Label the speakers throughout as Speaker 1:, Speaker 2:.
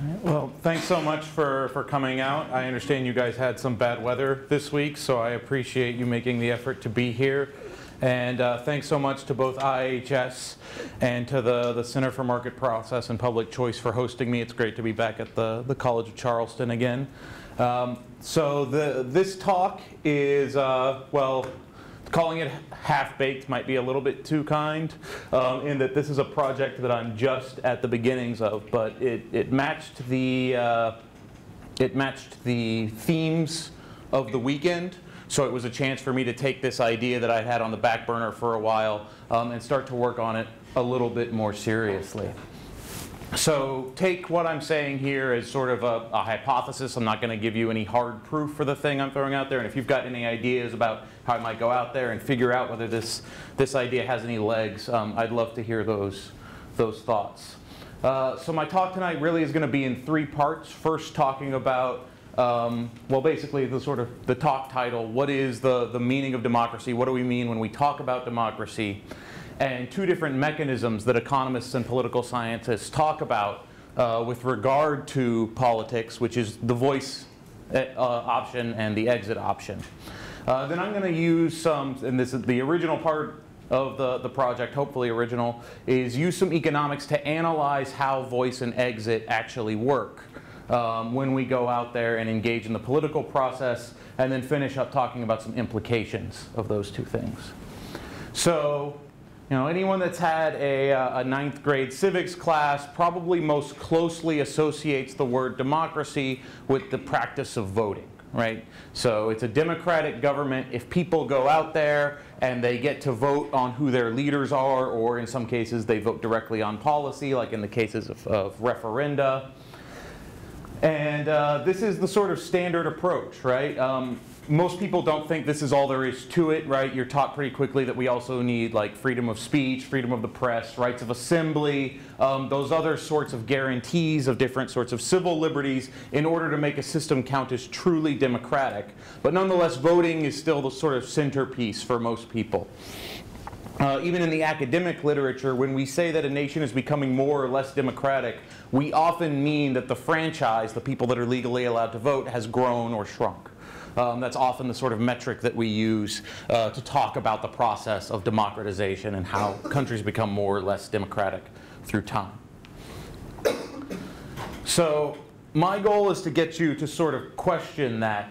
Speaker 1: Well, thanks so much for coming out. I understand you guys had some bad weather this week, so I appreciate you making the effort to be here. And thanks so much to both IHS and to the Center for Market Process and Public Choice for hosting me. It's great to be back at the College of Charleston again. So this talk is, well, calling it half-baked might be a little bit too kind, in that this is a project that I'm just at the beginnings of, but it matched the themes of the weekend. So it was a chance for me to take this idea that I had on the back burner for a while and start to work on it a little bit more seriously. So take what I'm saying here as sort of a hypothesis. I'm not going to give you any hard proof for the thing I'm throwing out there. And if you've got any ideas about how I might go out there and figure out whether this idea has any legs, I'd love to hear those thoughts. So my talk tonight really is going to be in three parts. First, talking about well, basically the talk title, what is the meaning of democracy? What do we mean when we talk about democracy? And two different mechanisms that economists and political scientists talk about with regard to politics, which is the voice option and the exit option. Then I'm going to use some, and this is the original part of the project, hopefully original, is use some economics to analyze how voice and exit actually work when we go out there and engage in the political process, and then finish up talking about some implications of those two things. So, you know, anyone that's had a ninth grade civics class probably most closely associates the word democracy with the practice of voting, right? So it's a democratic government if people go out there and they get to vote on who their leaders are, or in some cases they vote directly on policy, like in the cases of referenda. And this is the sort of standard approach, right? Most people don't think this is all there is to it, right? You're taught pretty quickly that we also need like freedom of speech, freedom of the press, rights of assembly, those other sorts of guarantees of different sorts of civil liberties in order to make a system count as truly democratic. But nonetheless, voting is still the sort of centerpiece for most people. Even in the academic literature, when we say that a nation is becoming more or less democratic, we often mean that the franchise, the people that are legally allowed to vote, has grown or shrunk. That's often the sort of metric that we use to talk about the process of democratization and how countries become more or less democratic through time. So my goal is to get you to sort of question that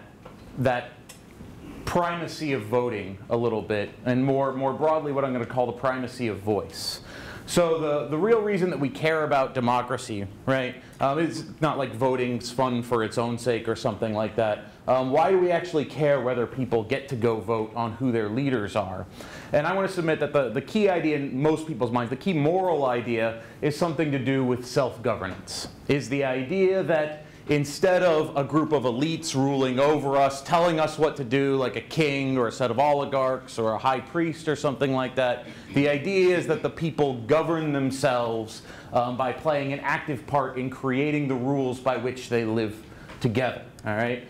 Speaker 1: primacy of voting a little bit, and more broadly what I'm going to call the primacy of voice. So the real reason that we care about democracy, right, it's not like voting's fun for its own sake or something like that. Why do we actually care whether people get to go vote on who their leaders are? And I want to submit that the key idea in most people's minds, the key moral idea, is something to do with self-governance. Is the idea that instead of a group of elites ruling over us, telling us what to do, like a king or a set of oligarchs or a high priest or something like that, the idea is that the people govern themselves by playing an active part in creating the rules by which they live together. All right.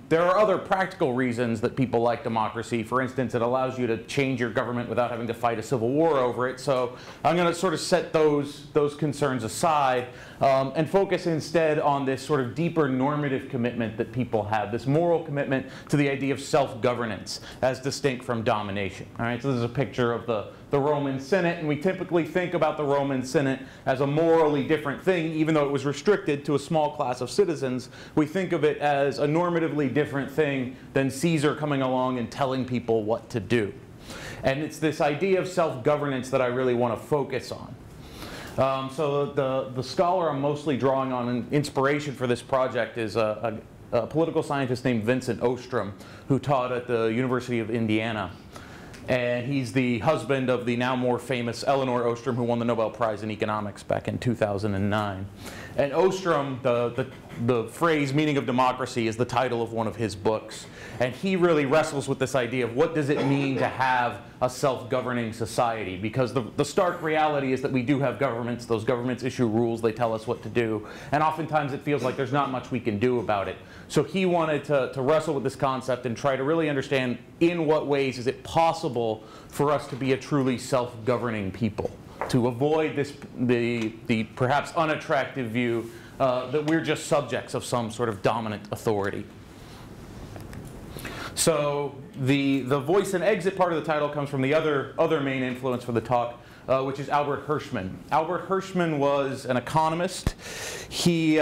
Speaker 1: There are other practical reasons that people like democracy. For instance, it allows you to change your government without having to fight a civil war over it. So I'm going to sort of set those concerns aside and focus instead on this sort of deeper normative commitment that people have, this moral commitment to the idea of self-governance as distinct from domination. All right. So this is a picture of the Roman Senate, and we typically think about the Roman Senate as a morally different thing, even though it was restricted to a small class of citizens. We think of it as a normatively different thing than Caesar coming along and telling people what to do. And it's this idea of self-governance that I really want to focus on. So the scholar I'm mostly drawing on in inspiration for this project is a political scientist named Vincent Ostrom, who taught at the University of Indiana. And he's the husband of the now more famous Elinor Ostrom, who won the Nobel Prize in Economics back in 2009. And Ostrom, the phrase meaning of democracy is the title of one of his books. And he really wrestles with this idea of what does it mean to have a self-governing society? Because the stark reality is that we do have governments. Those governments issue rules. They tell us what to do. And oftentimes it feels like there's not much we can do about it. So he wanted to wrestle with this concept and try to really understand in what ways is it possible for us to be a truly self-governing people, to avoid the perhaps unattractive view that we're just subjects of some sort of dominant authority. So the voice and exit part of the title comes from the other main influence for the talk, which is Albert Hirschman. Albert Hirschman was an economist. He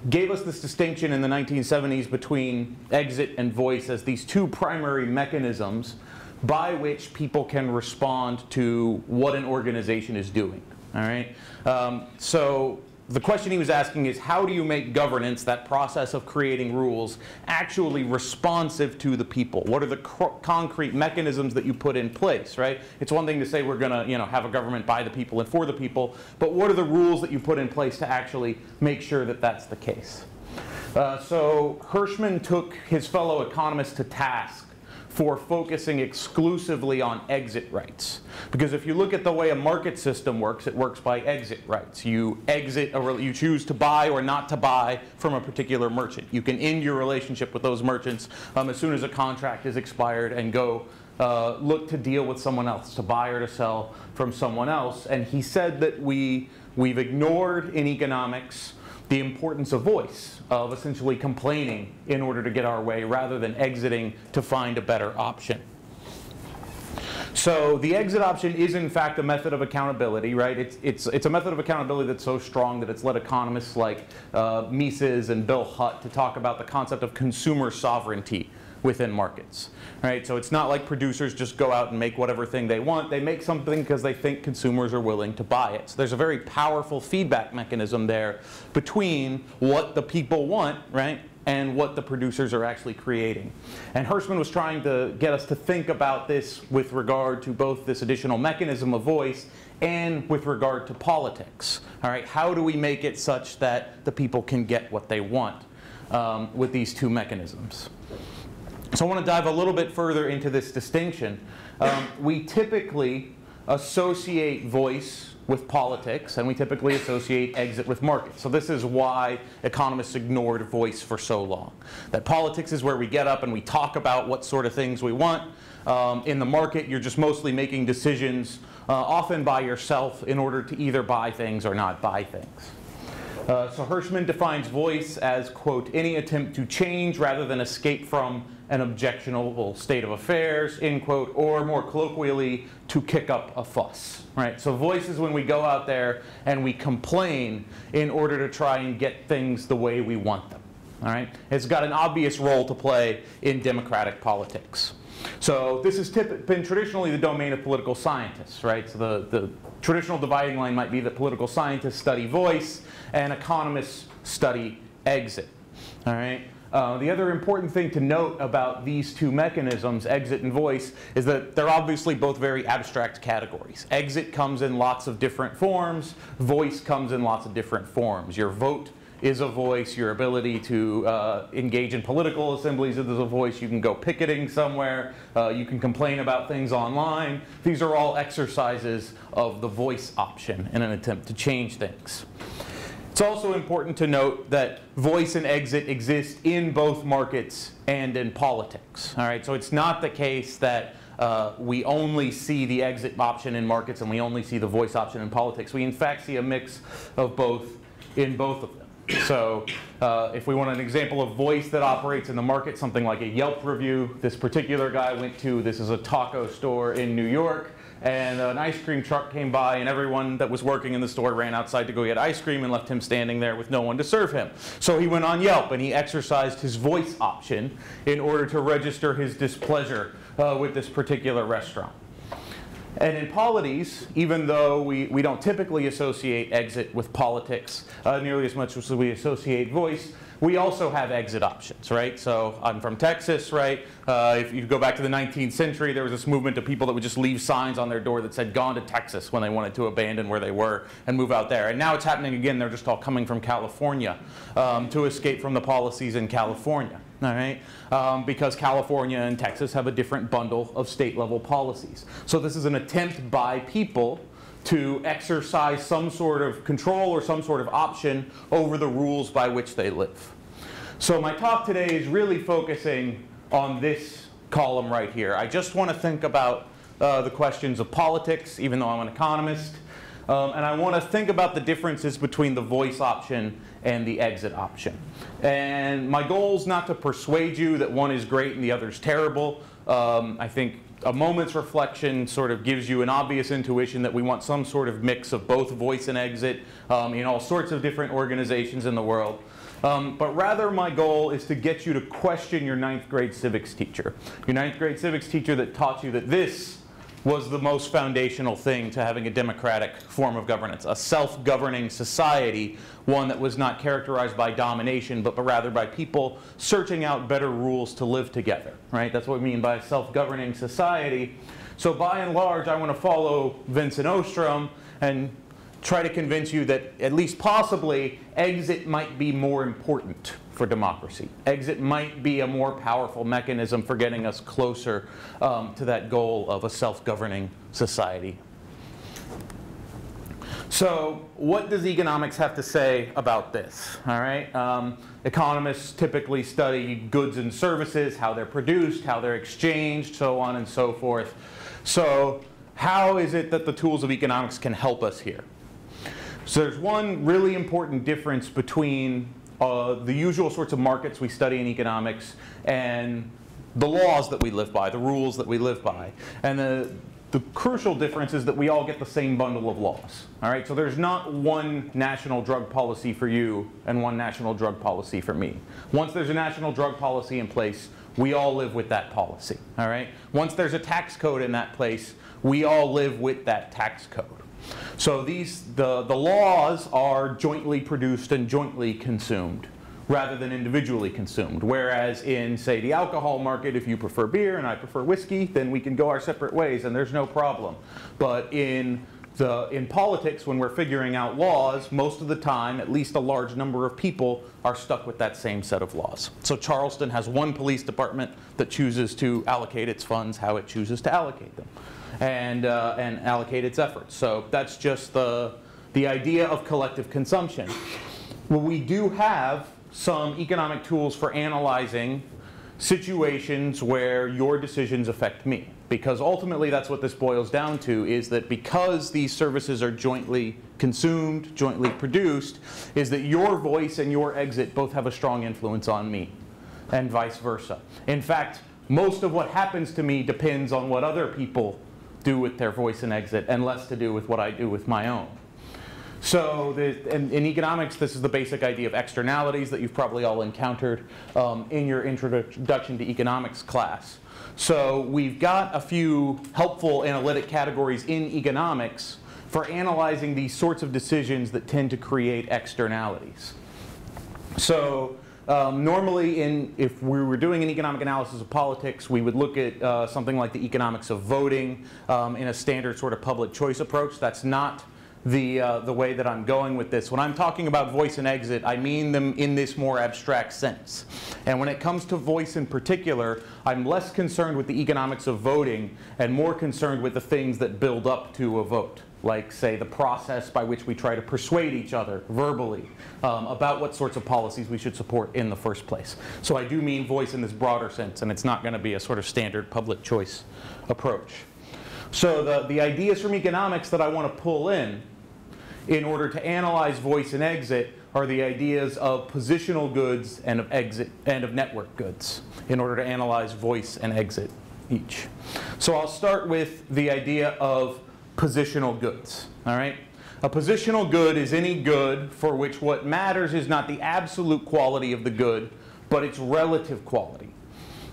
Speaker 1: gave us this distinction in the 1970s between exit and voice as these two primary mechanisms by which people can respond to what an organization is doing. All right? So the question he was asking is, how do you make governance, that process of creating rules, actually responsive to the people? What are the concrete mechanisms that you put in place, right? It's one thing to say we're going to, have a government by the people and for the people, but what are the rules that you put in place to actually make sure that that's the case? So Hirschman took his fellow economists to task for focusing exclusively on exit rights. Because if you look at the way a market system works, it works by exit rights. You exit, you choose to buy or not to buy from a particular merchant. You can end your relationship with those merchants as soon as a contract is expired and go look to deal with someone else, to buy or to sell from someone else. And he said that we've ignored in economics the importance of voice, of essentially complaining in order to get our way rather than exiting to find a better option. So the exit option is in fact a method of accountability, right? It's a method of accountability that's so strong that it's led economists like Mises and Bill Hutt to talk about the concept of consumer sovereignty within markets, right? So it's not like producers just go out and make whatever thing they want. They make something because they think consumers are willing to buy it. So there's a very powerful feedback mechanism there between what the people want, right, and what the producers are actually creating. And Hirschman was trying to get us to think about this with regard to both this additional mechanism of voice and with regard to politics. All right, how do we make it such that the people can get what they want with these two mechanisms? So I want to dive a little bit further into this distinction. We typically associate voice with politics, and we typically associate exit with markets. So this is why economists ignored voice for so long. That politics is where we get up and we talk about what sort of things we want. In the market, you're just mostly making decisions, often by yourself, in order to either buy things or not buy things. So Hirschman defines voice as, quote, any attempt to change rather than escape from an objectionable state of affairs, end quote, or more colloquially, to kick up a fuss, right? So voice is when we go out there and we complain in order to try and get things the way we want them, all right? It's got an obvious role to play in democratic politics. So this has been traditionally the domain of political scientists, right? So the traditional dividing line might be that political scientists study voice and economists study exit, all right? The other important thing to note about these two mechanisms, exit and voice, is that they're obviously both very abstract categories. Exit comes in lots of different forms. Voice comes in lots of different forms. Your vote is a voice. Your ability to engage in political assemblies is a voice. You can go picketing somewhere. You can complain about things online. These are all exercises of the voice option in an attempt to change things. It's also important to note that voice and exit exist in both markets and in politics. All right, so it's not the case that we only see the exit option in markets and we only see the voice option in politics. We in fact see a mix of both in both of them. So if we want an example of voice that operates in the market, something like a Yelp review, this particular guy went to, this is a taco store in New York, and an ice cream truck came by and everyone that was working in the store ran outside to go get ice cream and left him standing there with no one to serve him. So he went on Yelp and he exercised his voice option in order to register his displeasure with this particular restaurant. And in polities, even though we don't typically associate exit with politics nearly as much as we associate voice, we also have exit options, right? So I'm from Texas, right? If you go back to the 19th century, there was this movement of people that would just leave signs on their door that said "Gone to Texas" when they wanted to abandon where they were and move out there. And now it's happening again. They're just all coming from California to escape from the policies in California, all right? Because California and Texas have a different bundle of state-level policies. So this is an attempt by people to exercise some sort of control or some sort of option over the rules by which they live. So my talk today is really focusing on this column right here. I just want to think about the questions of politics, even though I'm an economist, And I want to think about the differences between the voice option and the exit option. And my goal is not to persuade you that one is great and the other is terrible. I think a moment's reflection sort of gives you an obvious intuition that we want some sort of mix of both voice and exit in all sorts of different organizations in the world. But rather my goal is to get you to question your 9th grade civics teacher. Your 9th grade civics teacher that taught you that this was the most foundational thing to having a democratic form of governance, a self-governing society, one that was not characterized by domination, but rather by people searching out better rules to live together, right? That's what we mean by a self-governing society. So by and large, I want to follow Vincent Ostrom and try to convince you that, at least possibly, exit might be more important for democracy. Exit might be a more powerful mechanism for getting us closer to that goal of a self-governing society. So what does economics have to say about this? All right. Economists typically study goods and services, how they're produced, how they're exchanged, so on and so forth. So how is it that the tools of economics can help us here? So there's one really important difference between the usual sorts of markets we study in economics and the laws that we live by, the rules that we live by. And the crucial difference is that we all get the same bundle of laws. All right? So there's not one national drug policy for you and one national drug policy for me. Once there's a national drug policy in place, we all live with that policy. All right? Once there's a tax code in that place, we all live with that tax code. So the laws are jointly produced and jointly consumed rather than individually consumed. Whereas in, say, the alcohol market, if you prefer beer and I prefer whiskey, then we can go our separate ways and there's no problem. But in politics, when we're figuring out laws, most of the time, at least a large number of people are stuck with that same set of laws. So Charleston has one police department that chooses to allocate its funds how it chooses to allocate them. And allocate its efforts. So that's just the idea of collective consumption. Well, we do have some economic tools for analyzing situations where your decisions affect me. Because ultimately that's what this boils down to, is that because these services are jointly consumed, jointly produced, is that your voice and your exit both have a strong influence on me, and vice versa. In fact, most of what happens to me depends on what other people do with their voice and exit, and less to do with what I do with my own. So in economics, this is the basic idea of externalities that you've probably all encountered in your introduction to economics class. So we've got a few helpful analytic categories in economics for analyzing these sorts of decisions that tend to create externalities. So normally, if we were doing an economic analysis of politics, we would look at something like the economics of voting in a standard sort of public choice approach. That's not the way that I'm going with this. When I'm talking about voice and exit, I mean them in this more abstract sense. And when it comes to voice in particular, I'm less concerned with the economics of voting and more concerned with the things that build up to a vote. Like, say, the process by which we try to persuade each other verbally about what sorts of policies we should support in the first place. So I do mean voice in this broader sense, and it's not going to be a sort of standard public choice approach. So the ideas from economics that I want to pull in order to analyze voice and exit are the ideas of positional goods and of exit and of network goods in order to analyze voice and exit each. So I'll start with the idea of positional goods. All right? A positional good is any good for which what matters is not the absolute quality of the good, but its relative quality.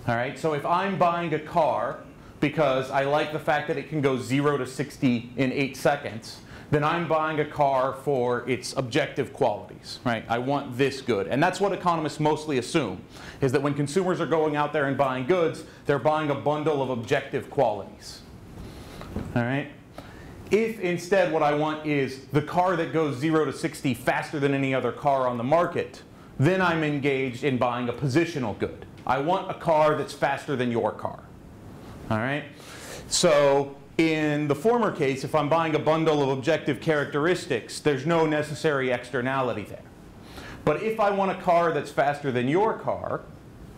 Speaker 1: All right? So if I'm buying a car because I like the fact that it can go 0 to 60 in 8 seconds, then I'm buying a car for its objective qualities, right? I want this good. And that's what economists mostly assume, is that when consumers are going out there and buying goods, they're buying a bundle of objective qualities. All right? If instead what I want is the car that goes 0 to 60 faster than any other car on the market, then I'm engaged in buying a positional good. I want a car that's faster than your car. All right? So in the former case, if I'm buying a bundle of objective characteristics, there's no necessary externality there. But if I want a car that's faster than your car,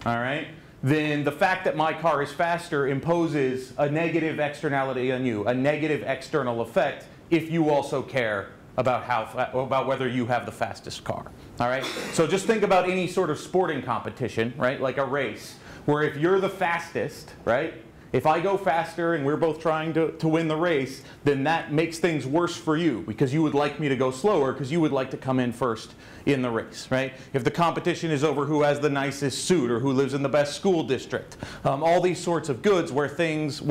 Speaker 1: all right, then the fact that my car is faster imposes a negative externality on you, a negative external effect, if you also care about whether you have the fastest car. All right? So just think about any sort of sporting competition, right? Like a race, where if you're the fastest, right? If I go faster and we're both trying to win the race, then that makes things worse for you because you would like me to go slower because you would like to come in first in the race, right? If the competition is over who has the nicest suit or who lives in the best school district, all these sorts of goods where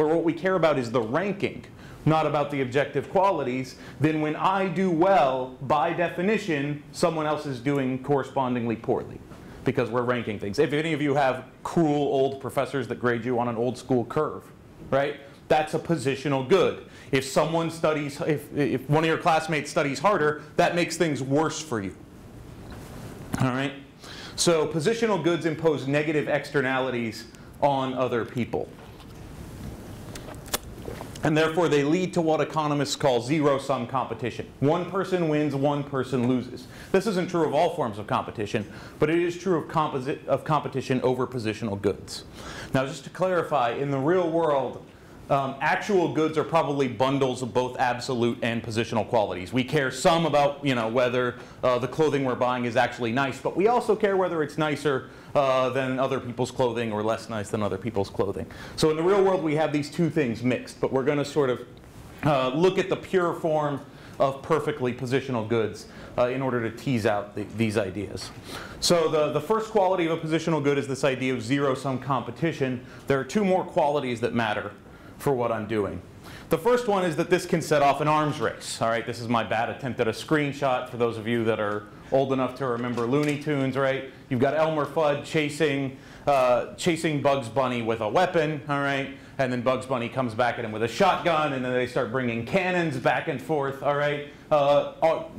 Speaker 1: what we care about is the ranking, not about the objective qualities, then when I do well, by definition, someone else is doing correspondingly poorly, because we're ranking things. If any of you have cruel old professors that grade you on an old school curve, right? That's a positional good. If someone studies, if one of your classmates studies harder, that makes things worse for you. All right? So positional goods impose negative externalities on other people. And therefore, they lead to what economists call zero-sum competition. One person wins, one person loses. This isn't true of all forms of competition, but it is true of competition over positional goods. Now, just to clarify, in the real world, actual goods are probably bundles of both absolute and positional qualities. We care some about, whether the clothing we're buying is actually nice, but we also care whether it's nicer than other people's clothing or less nice than other people's clothing. So in the real world, we have these two things mixed, but we're going to sort of look at the pure form of perfectly positional goods in order to tease out these ideas. So the first quality of a positional good is this idea of zero-sum competition. There are two more qualities that matter for what I'm doing. The first one is that this can set off an arms race. All right, this is my bad attempt at a screenshot for those of you that are old enough to remember Looney Tunes, right? You've got Elmer Fudd chasing Bugs Bunny with a weapon, all right? And then Bugs Bunny comes back at him with a shotgun, and then they start bringing cannons back and forth, all right?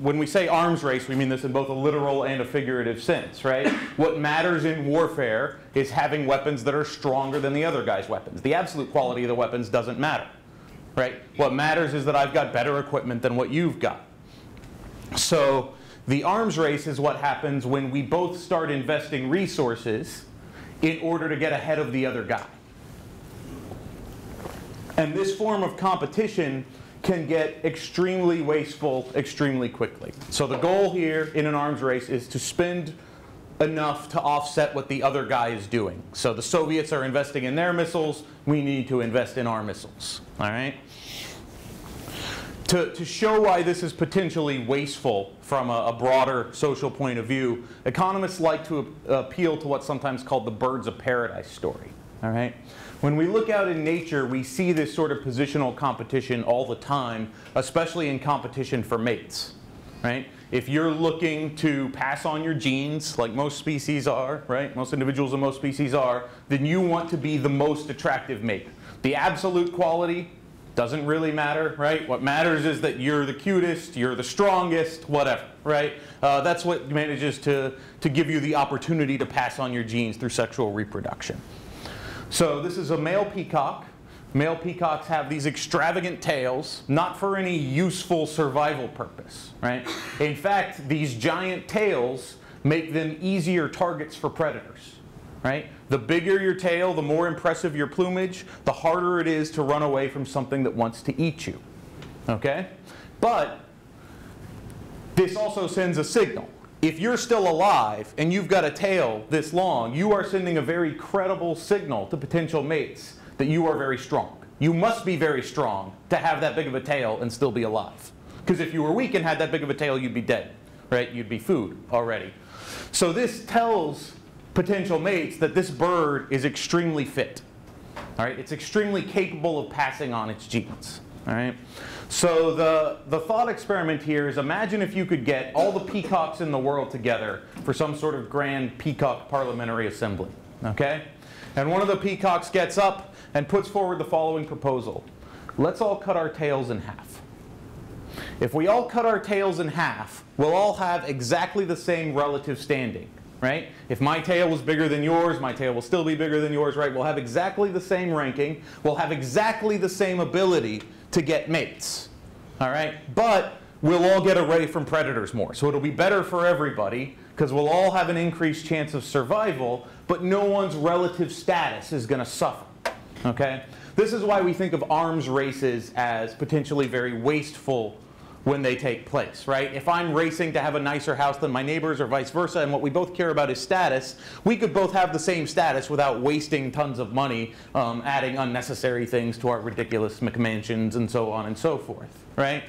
Speaker 1: When we say arms race, we mean this in both a literal and a figurative sense, right? What matters in warfare is having weapons that are stronger than the other guy's weapons. The absolute quality of the weapons doesn't matter, right? What matters is that I've got better equipment than what you've got. So the arms race is what happens when we both start investing resources in order to get ahead of the other guy. And this form of competition can get extremely wasteful extremely quickly. So the goal here in an arms race is to spend enough to offset what the other guy is doing. So the Soviets are investing in their missiles, we need to invest in our missiles. All right? To show why this is potentially wasteful from a broader social point of view, economists like to appeal to what's sometimes called the birds of paradise story. All right? When we look out in nature, we see this sort of positional competition all the time, especially in competition for mates. Right? If you're looking to pass on your genes, like most species are, right? Most individuals in most species are, then you want to be the most attractive mate. The absolute quality doesn't really matter, right? What matters is that you're the cutest, you're the strongest, whatever, right? That's what manages to give you the opportunity to pass on your genes through sexual reproduction. So this is a male peacock. Male peacocks have these extravagant tails, not for any useful survival purpose, right? In fact, these giant tails make them easier targets for predators, right? The bigger your tail, the more impressive your plumage, the harder it is to run away from something that wants to eat you, okay? But this also sends a signal. If you're still alive and you've got a tail this long, you are sending a very credible signal to potential mates that you are very strong. You must be very strong to have that big of a tail and still be alive. Because if you were weak and had that big of a tail, you'd be dead, right? You'd be food already. So this tells potential mates that this bird is extremely fit. All right? It's extremely capable of passing on its genes. All right? So the thought experiment here is, imagine if you could get all the peacocks in the world together for some sort of grand peacock parliamentary assembly. Okay? And one of the peacocks gets up and puts forward the following proposal. Let's all cut our tails in half. If we all cut our tails in half, we'll all have exactly the same relative standing. Right? If my tail was bigger than yours, my tail will still be bigger than yours, right? We'll have exactly the same ranking. We'll have exactly the same ability to get mates. All right? But we'll all get away from predators more. So it'll be better for everybody because we'll all have an increased chance of survival, but no one's relative status is going to suffer. Okay? This is why we think of arms races as potentially very wasteful when they take place, right? If I'm racing to have a nicer house than my neighbors or vice versa, and what we both care about is status, we could both have the same status without wasting tons of money adding unnecessary things to our ridiculous McMansions and so on and so forth, right?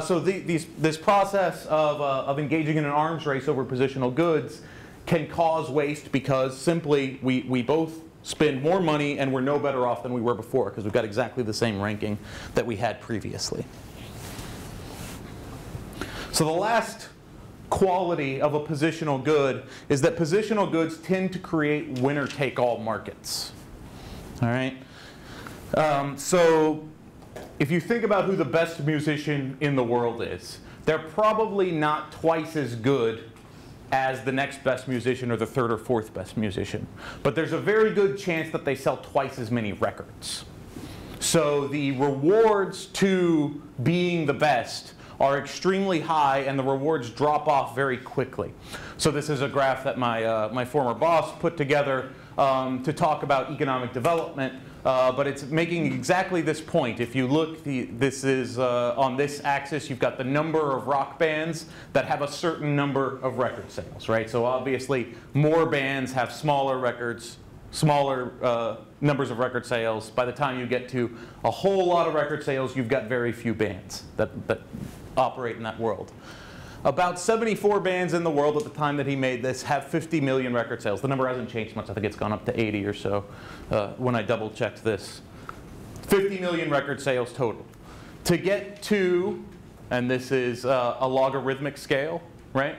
Speaker 1: So this process of engaging in an arms race over positional goods can cause waste because simply we both spend more money and we're no better off than we were before because we've got exactly the same ranking that we had previously. So the last quality of a positional good is that positional goods tend to create winner-take-all markets. All right? So if you think about who the best musician in the world is, they're probably not twice as good as the next best musician or the third or fourth best musician. But there's a very good chance that they sell twice as many records. So the rewards to being the best are extremely high, and the rewards drop off very quickly. So this is a graph that my former boss put together to talk about economic development, but it's making exactly this point. If you look, this is on this axis, you've got the number of rock bands that have a certain number of record sales, right? So obviously, more bands have smaller records, smaller numbers of record sales. By the time you get to a whole lot of record sales, you've got very few bands that operate in that world. About 74 bands in the world at the time that he made this have 50 million record sales. The number hasn't changed much. I think it's gone up to 80 or so when I double checked this. 50 million record sales total. To get to, and this is a logarithmic scale, right?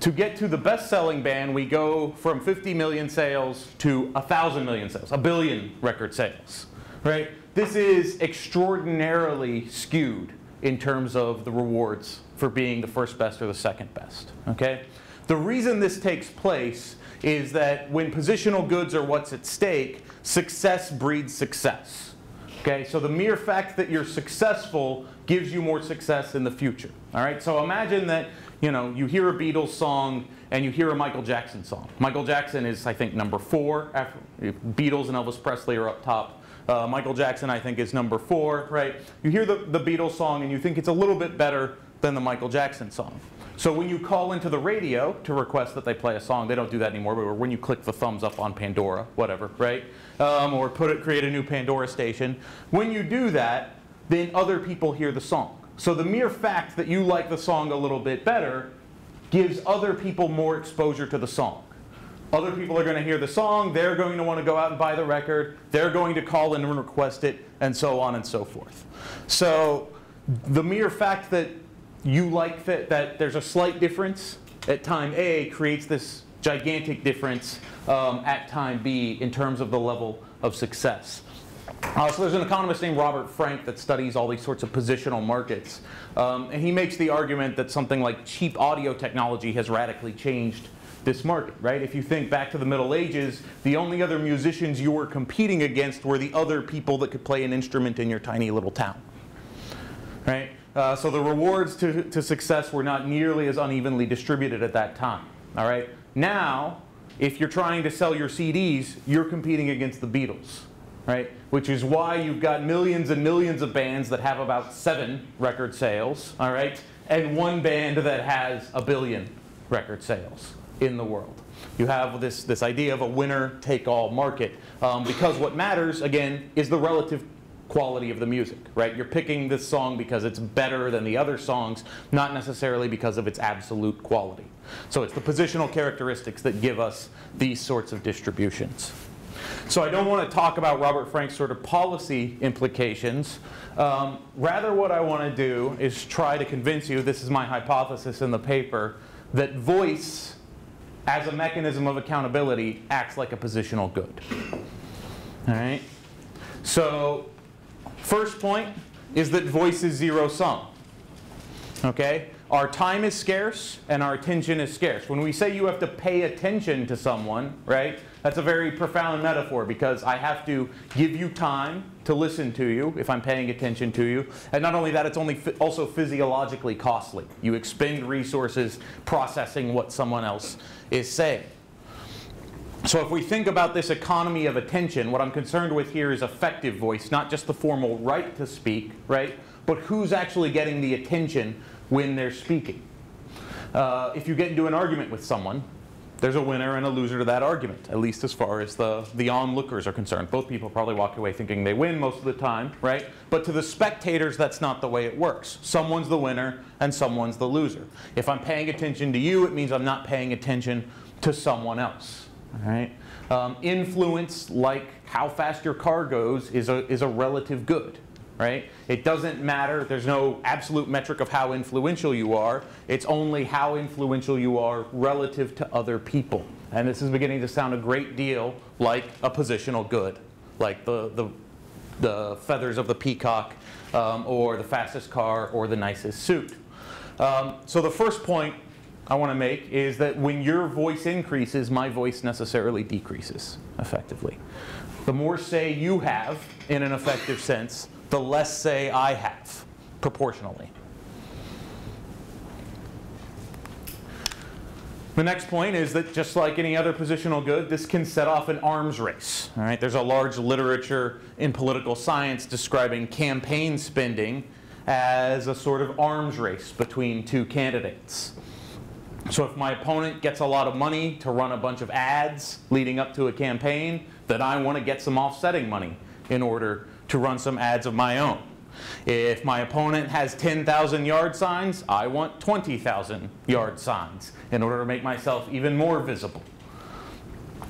Speaker 1: To get to the best-selling band, we go from 50 million sales to 1,000 million sales, 1 billion record sales, right? This is extraordinarily skewed in terms of the rewards for being the first best or the second best, okay? The reason this takes place is that when positional goods are what's at stake, success breeds success, okay? So the mere fact that you're successful gives you more success in the future, all right? So imagine that, you know, you hear a Beatles song and you hear a Michael Jackson song. Michael Jackson is, I think, number 4. After Beatles and Elvis Presley are up top. Michael Jackson, I think, is number 4, right? You hear the Beatles song and you think it's a little bit better than the Michael Jackson song. So when you call into the radio to request that they play a song, they don't do that anymore, but when you click the thumbs up on Pandora, whatever, right? Or create a new Pandora station. When you do that, then other people hear the song. So the mere fact that you like the song a little bit better gives other people more exposure to the song. Other people are going to hear the song, they're going to want to go out and buy the record, they're going to call in and request it, and so on and so forth. So the mere fact that you like that there's a slight difference at time A creates this gigantic difference at time B in terms of the level of success. So there's an economist named Robert Frank that studies all these sorts of positional markets. And he makes the argument that something like cheap audio technology has radically changed this market, right? If you think back to the Middle Ages, the only other musicians you were competing against were the other people that could play an instrument in your tiny little town, right? So the rewards to success were not nearly as unevenly distributed at that time, all right? Now, if you're trying to sell your CDs, you're competing against the Beatles, right? Which is why you've got millions and millions of bands that have about 7 record sales, all right? And one band that has 1 billion record sales in the world. You have this idea of a winner-take-all market because what matters, again, is the relative quality of the music, right? You're picking this song because it's better than the other songs, not necessarily because of its absolute quality. So it's the positional characteristics that give us these sorts of distributions. So I don't want to talk about Robert Frank's sort of policy implications. Rather, what I want to do is try to convince you, this is my hypothesis in the paper, that voice as a mechanism of accountability acts like a positional good. All right? So first point is that voice is zero-sum. Okay? Our time is scarce and our attention is scarce. When we say you have to pay attention to someone, right, that's a very profound metaphor because I have to give you time to listen to you if I'm paying attention to you. And not only that, it's also physiologically costly. You expend resources processing what someone else is saying. So if we think about this economy of attention, what I'm concerned with here is effective voice, not just the formal right to speak, right? But who's actually getting the attention when they're speaking. If you get into an argument with someone, there's a winner and a loser to that argument, at least as far as the onlookers are concerned. Both people probably walk away thinking they win most of the time, right? But to the spectators, that's not the way it works. Someone's the winner and someone's the loser. If I'm paying attention to you, it means I'm not paying attention to someone else, all right? Influence, like how fast your car goes, is a relative good. Right? It doesn't matter. There's no absolute metric of how influential you are. It's only how influential you are relative to other people. And this is beginning to sound a great deal like a positional good, like the feathers of the peacock, or the fastest car, or the nicest suit. So the first point I want to make is that when your voice increases, my voice necessarily decreases, effectively. The more say you have, in an effective sense, the less say I have, proportionally. The next point is that just like any other positional good, this can set off an arms race. All right? There's a large literature in political science describing campaign spending as a sort of arms race between two candidates. So if my opponent gets a lot of money to run a bunch of ads leading up to a campaign, then I want to get some offsetting money in order to run some ads of my own. If my opponent has 10,000 yard signs, I want 20,000 yard signs in order to make myself even more visible.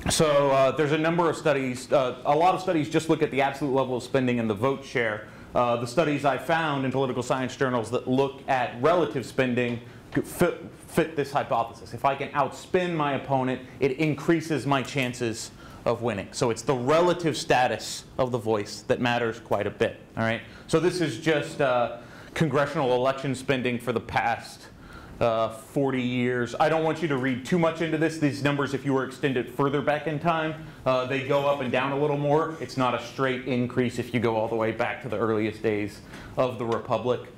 Speaker 1: So there's a number of studies. A lot of studies just look at the absolute level of spending and the vote share. The studies I found in political science journals that look at relative spending fit this hypothesis. If I can outspend my opponent, it increases my chances of winning. So it's the relative status of the voice that matters quite a bit. All right. So this is just congressional election spending for the past 40 years. I don't want you to read too much into this. These numbers, if you were extended further back in time, they go up and down a little more. It's not a straight increase if you go all the way back to the earliest days of the Republic.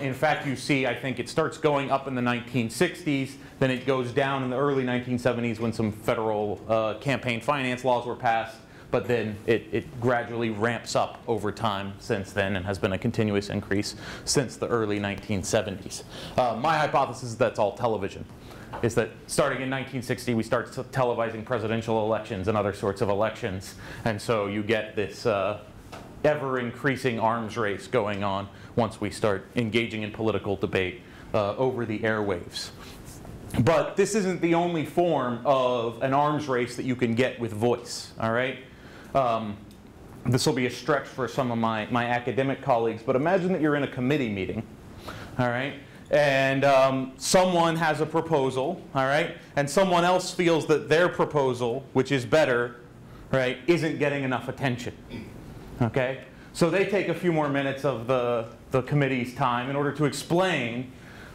Speaker 1: In fact, you see, I think it starts going up in the 1960s, then it goes down in the early 1970s when some federal campaign finance laws were passed, but then it gradually ramps up over time since then and has been a continuous increase since the early 1970s. My hypothesis is that's all television, is that starting in 1960 we start televising presidential elections and other sorts of elections, and so you get this ever-increasing arms race going on once we start engaging in political debate over the airwaves. But this isn't the only form of an arms race that you can get with voice, all right? This will be a stretch for some of my academic colleagues, but imagine that you're in a committee meeting, all right? And someone has a proposal, all right? And someone else feels that their proposal, which is better, right, isn't getting enough attention, okay? So they take a few more minutes of the committee's time in order to explain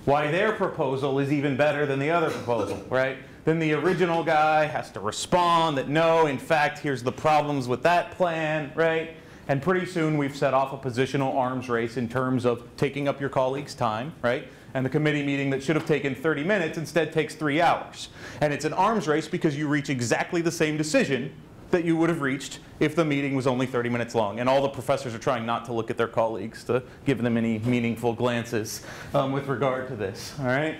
Speaker 1: why their proposal is even better than the other proposal, right? Then the original guy has to respond that no, in fact, here's the problems with that plan, right? And pretty soon we've set off a positional arms race in terms of taking up your colleague's time, right? And the committee meeting that should have taken 30 minutes instead takes 3 hours. And it's an arms race because you reach exactly the same decision that you would have reached if the meeting was only 30 minutes long. And all the professors are trying not to look at their colleagues to give them any meaningful glances with regard to this. All right.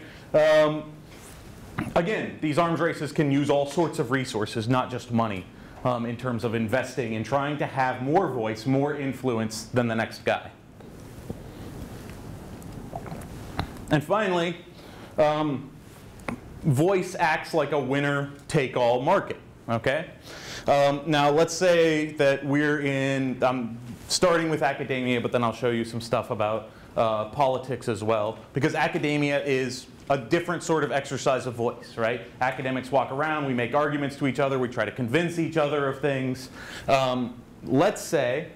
Speaker 1: Again, these arms races can use all sorts of resources, not just money, in terms of investing in trying to have more voice, more influence than the next guy. And finally, voice acts like a winner-take-all market. Okay? Now let's say that we're in, I'm starting with academia, but then I'll show you some stuff about politics as well, because academia is a different sort of exercise of voice, right? Academics walk around, we make arguments to each other, we try to convince each other of things. Let's say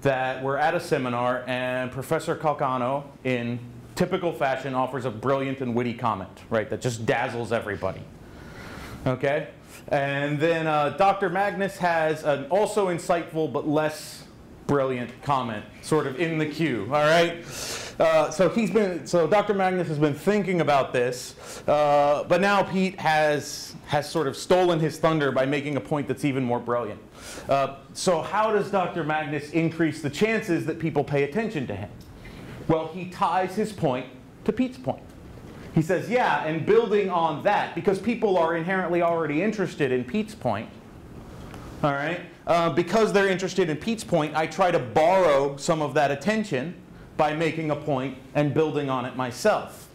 Speaker 1: that we're at a seminar and Professor Calcano, in typical fashion, offers a brilliant and witty comment, right, that just dazzles everybody. Okay? And then Dr. Magnus has an also insightful but less brilliant comment, sort of in the queue, all right? So Dr. Magnus has been thinking about this, but now Pete has sort of stolen his thunder by making a point that's even more brilliant. So how does Dr. Magnus increase the chances that people pay attention to him? Well, he ties his point to Pete's point. He says, yeah, and building on that, because people are inherently already interested in Pete's point, all right? Because they're interested in Pete's point, I try to borrow some of that attention by making a point and building on it myself.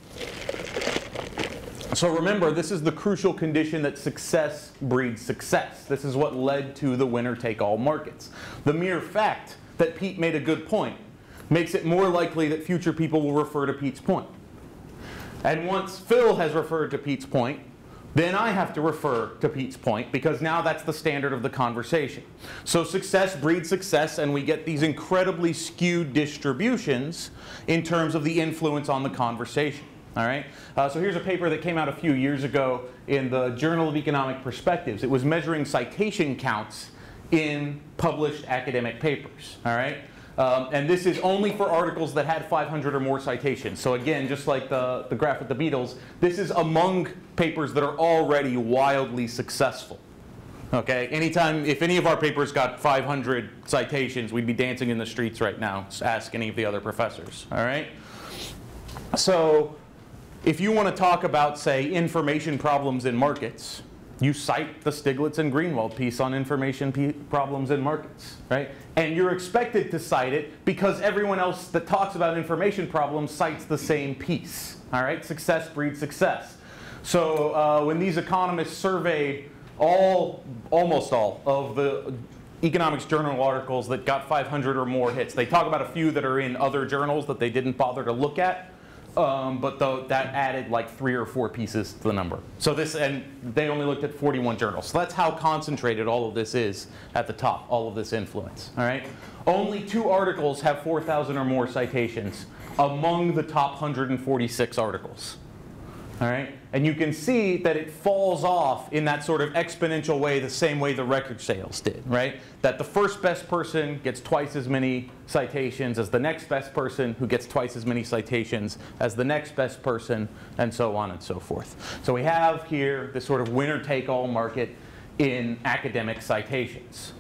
Speaker 1: So remember, this is the crucial condition that success breeds success. This is what led to the winner-take-all markets. The mere fact that Pete made a good point makes it more likely that future people will refer to Pete's point. And once Phil has referred to Pete's point, then I have to refer to Pete's point, because now that's the standard of the conversation. So success breeds success, and we get these incredibly skewed distributions in terms of the influence on the conversation. All right? So here's a paper that came out a few years ago in the Journal of Economic Perspectives. It was measuring citation counts in published academic papers. All right? And this is only for articles that had 500 or more citations. So again, just like the graph with the Beatles, this is among papers that are already wildly successful. Okay? If any of our papers got 500 citations, we'd be dancing in the streets right now. Just ask any of the other professors. All right? So if you want to talk about, say, information problems in markets, you cite the Stiglitz and Greenwald piece on information problems in markets, right? And you're expected to cite it because everyone else that talks about information problems cites the same piece, all right? Success breeds success. So when these economists surveyed almost all of the economics journal articles that got 500 or more hits, they talk about a few that are in other journals that they didn't bother to look at. But that added like 3 or 4 pieces to the number. So and they only looked at 41 journals. So that's how concentrated all of this is at the top, all of this influence. All right? Only 2 articles have 4,000 or more citations among the top 146 articles. All right? And you can see that it falls off in that sort of exponential way, the same way the record sales did, right? That the first best person gets twice as many citations as the next best person, who gets twice as many citations as the next best person, and so on and so forth. So we have here this sort of winner-take-all market in academic citations.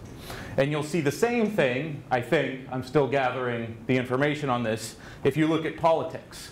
Speaker 1: And you'll see the same thing, I think, I'm still gathering the information on this, if you look at politics.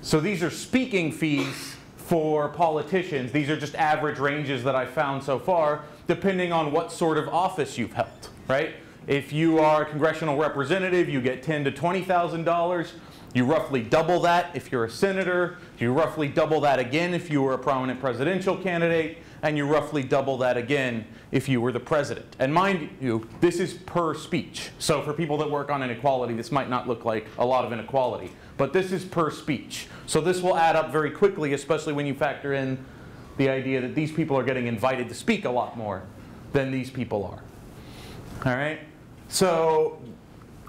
Speaker 1: So these are speaking fees for politicians. These are just average ranges that I've found so far, depending on what sort of office you've held, right? If you are a congressional representative, you get $10,000 to $20,000. You roughly double that if you're a senator. You roughly double that again if you were a prominent presidential candidate. And you roughly double that again if you were the president. And mind you, this is per speech. So for people that work on inequality, this might not look like a lot of inequality. But this is per speech. So this will add up very quickly, especially when you factor in the idea that these people are getting invited to speak a lot more than these people are. All right? So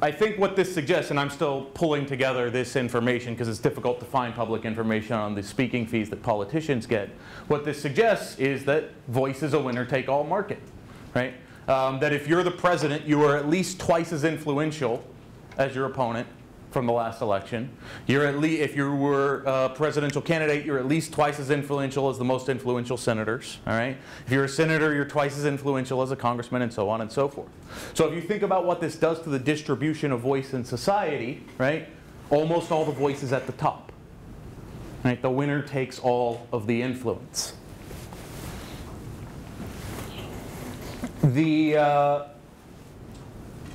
Speaker 1: I think what this suggests, and I'm still pulling together this information because it's difficult to find public information on the speaking fees that politicians get. What this suggests is that voice is a winner-take-all market, right? That if you're the president, you are at least twice as influential as your opponent from the last election. If you were a presidential candidate, you're at least twice as influential as the most influential senators. All right? If you're a senator, you're twice as influential as a congressman, and so on and so forth. So if you think about what this does to the distribution of voice in society, right? Almost all the voice is at the top. Right? The winner takes all of the influence.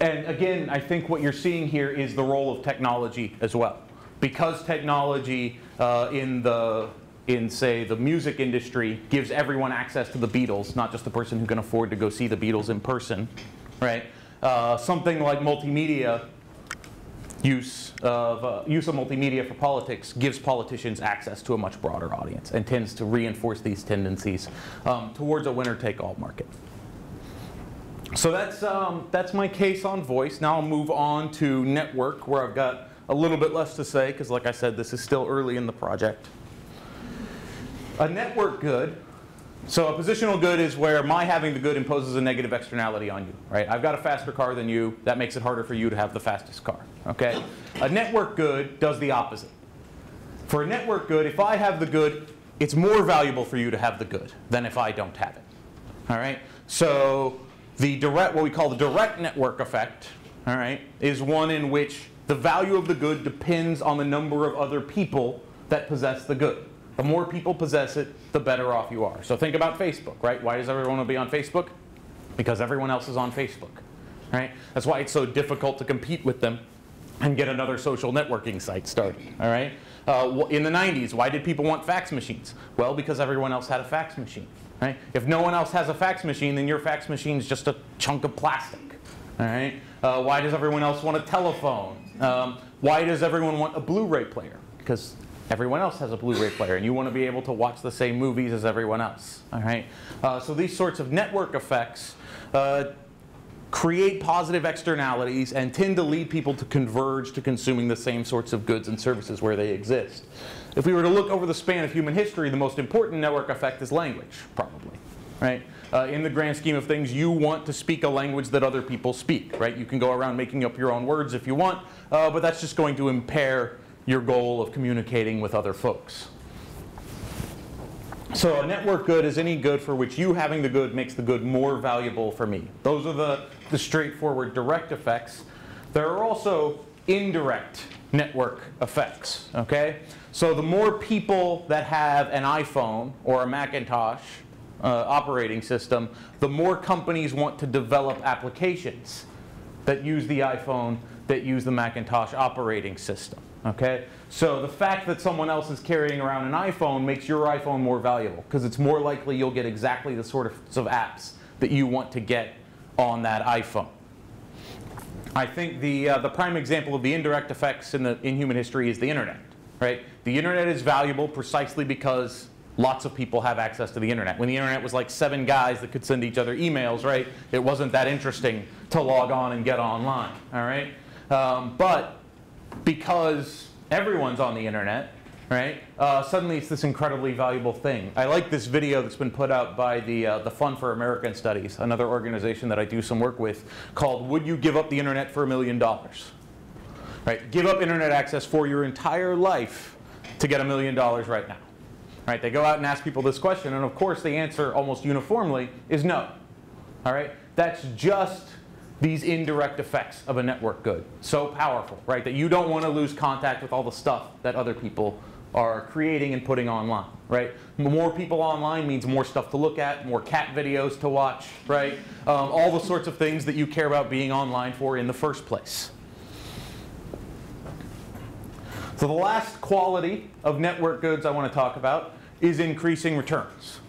Speaker 1: And again, I think what you're seeing here is the role of technology as well. Because technology in say the music industry gives everyone access to the Beatles, not just the person who can afford to go see the Beatles in person, right? Something like multimedia use of multimedia for politics gives politicians access to a much broader audience and tends to reinforce these tendencies towards a winner-take-all market. So that's my case on voice. Now I'll move on to network, where I've got a little bit less to say, because like I said, this is still early in the project. A network good So a positional good is where my having the good imposes a negative externality on you, right? I've got a faster car than you. That makes it harder for you to have the fastest car, okay? A network good does the opposite. For a network good, if I have the good, it's more valuable for you to have the good than if I don't have it, all right? So the direct, what we call the direct network effect, all right, is one in which the value of the good depends on the number of other people that possess the good. The more people possess it, the better off you are. So think about Facebook, right? Why does everyone want to be on Facebook? Because everyone else is on Facebook, right? That's why it's so difficult to compete with them and get another social networking site started, all right? In the 90s, why did people want fax machines? Well, because everyone else had a fax machine, right? If no one else has a fax machine, then your fax machine is just a chunk of plastic, all right? Why does everyone else want a telephone? Why does everyone want a Blu-ray player? Because everyone else has a Blu-ray player, and you want to be able to watch the same movies as everyone else, all right? So these sorts of network effects create positive externalities and tend to lead people to converge to consuming the same sorts of goods and services where they exist. If we were to look over the span of human history, the most important network effect is language, probably, right? In the grand scheme of things, you want to speak a language that other people speak, right? You can go around making up your own words if you want, but that's just going to impair your goal of communicating with other folks. So a network good is any good for which you having the good makes the good more valuable for me. Those are the straightforward direct effects. There are also indirect network effects, okay? So the more people that have an iPhone or a Macintosh operating system, the more companies want to develop applications that use the iPhone, that use the Macintosh operating system. Okay? So the fact that someone else is carrying around an iPhone makes your iPhone more valuable because it's more likely you'll get exactly the sort of apps that you want to get on that iPhone. I think the prime example of the indirect effects in human history is the internet. Right? The internet is valuable precisely because lots of people have access to the internet. When the internet was like 7 guys that could send each other emails, right? It wasn't that interesting to log on and get online. All right? But because everyone's on the internet, right? Suddenly it's this incredibly valuable thing. I like this video that's been put out by the Fund for American Studies, another organization that I do some work with, called "Would You Give Up the Internet for $1 Million?" Right? Give up internet access for your entire life to get $1 million right now. Right? They go out and ask people this question, and of course the answer almost uniformly is no. All right? That's just these indirect effects of a network good. So powerful, right? That you don't want to lose contact with all the stuff that other people are creating and putting online, right? More people online means more stuff to look at, more cat videos to watch, right? All the sorts of things that you care about being online for in the first place. So the last quality of network goods I want to talk about is increasing returns.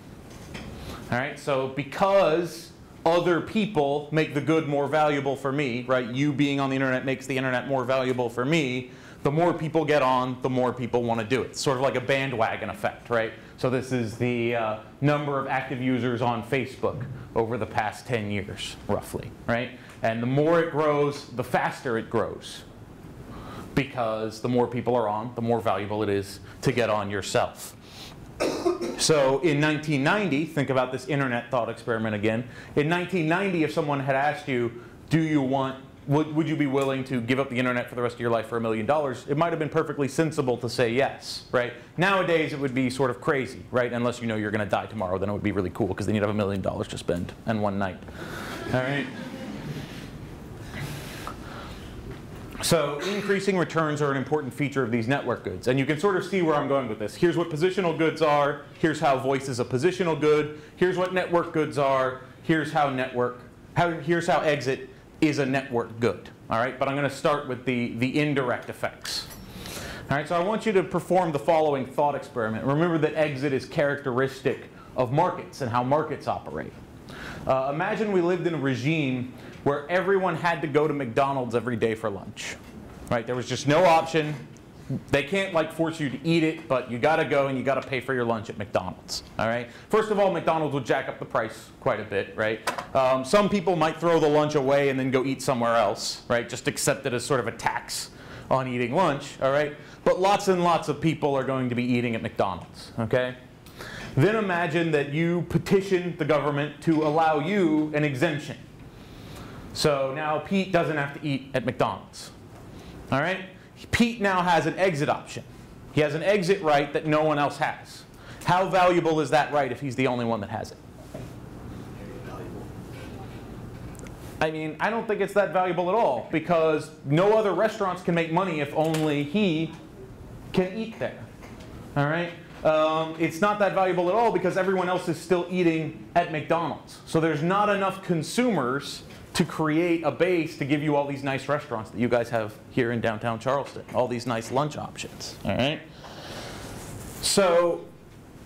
Speaker 1: All right, so because other people make the good more valuable for me, right? You being on the internet makes the internet more valuable for me. The more people get on, the more people want to do it. It's sort of like a bandwagon effect, right? So this is the number of active users on Facebook over the past 10 years, roughly, right? And the more it grows, the faster it grows. Because the more people are on, the more valuable it is to get on yourself. So in 1990, think about this internet thought experiment again. In 1990, if someone had asked you, would you be willing to give up the internet for the rest of your life for $1 million? It might have been perfectly sensible to say yes, right? Nowadays, it would be sort of crazy, right? Unless you know you're going to die tomorrow, then it would be really cool because then you'd have $1 million to spend in one night. All right? So increasing returns are an important feature of these network goods. And you can sort of see where I'm going with this. Here's what positional goods are. Here's how voice is a positional good. Here's what network goods are. Here's how exit is a network good. All right? But I'm going to start with the indirect effects. All right? So I want you to perform the following thought experiment. Remember that exit is characteristic of markets and how markets operate. Imagine we lived in a regime where everyone had to go to McDonald's every day for lunch. Right? There was just no option. They can't force you to eat it, but you got to go and you got to pay for your lunch at McDonald's. All right? First of all, McDonald's would jack up the price quite a bit, right? Some people might throw the lunch away and then go eat somewhere else, right? Just accept it as sort of a tax on eating lunch, all right? But lots and lots of people are going to be eating at McDonald's, okay? Then imagine that you petition the government to allow you an exemption. So now Pete doesn't have to eat at McDonald's. All right? Pete now has an exit option. He has an exit right that no one else has. How valuable is that right if he's the only one that has it? I mean, I don't think it's that valuable at all, because no other restaurants can make money if only he can eat there. All right? It's not that valuable at all because everyone else is still eating at McDonald's. So there's not enough consumers to create a base to give you all these nice restaurants that you guys have here in downtown Charleston, all these nice lunch options. All right? So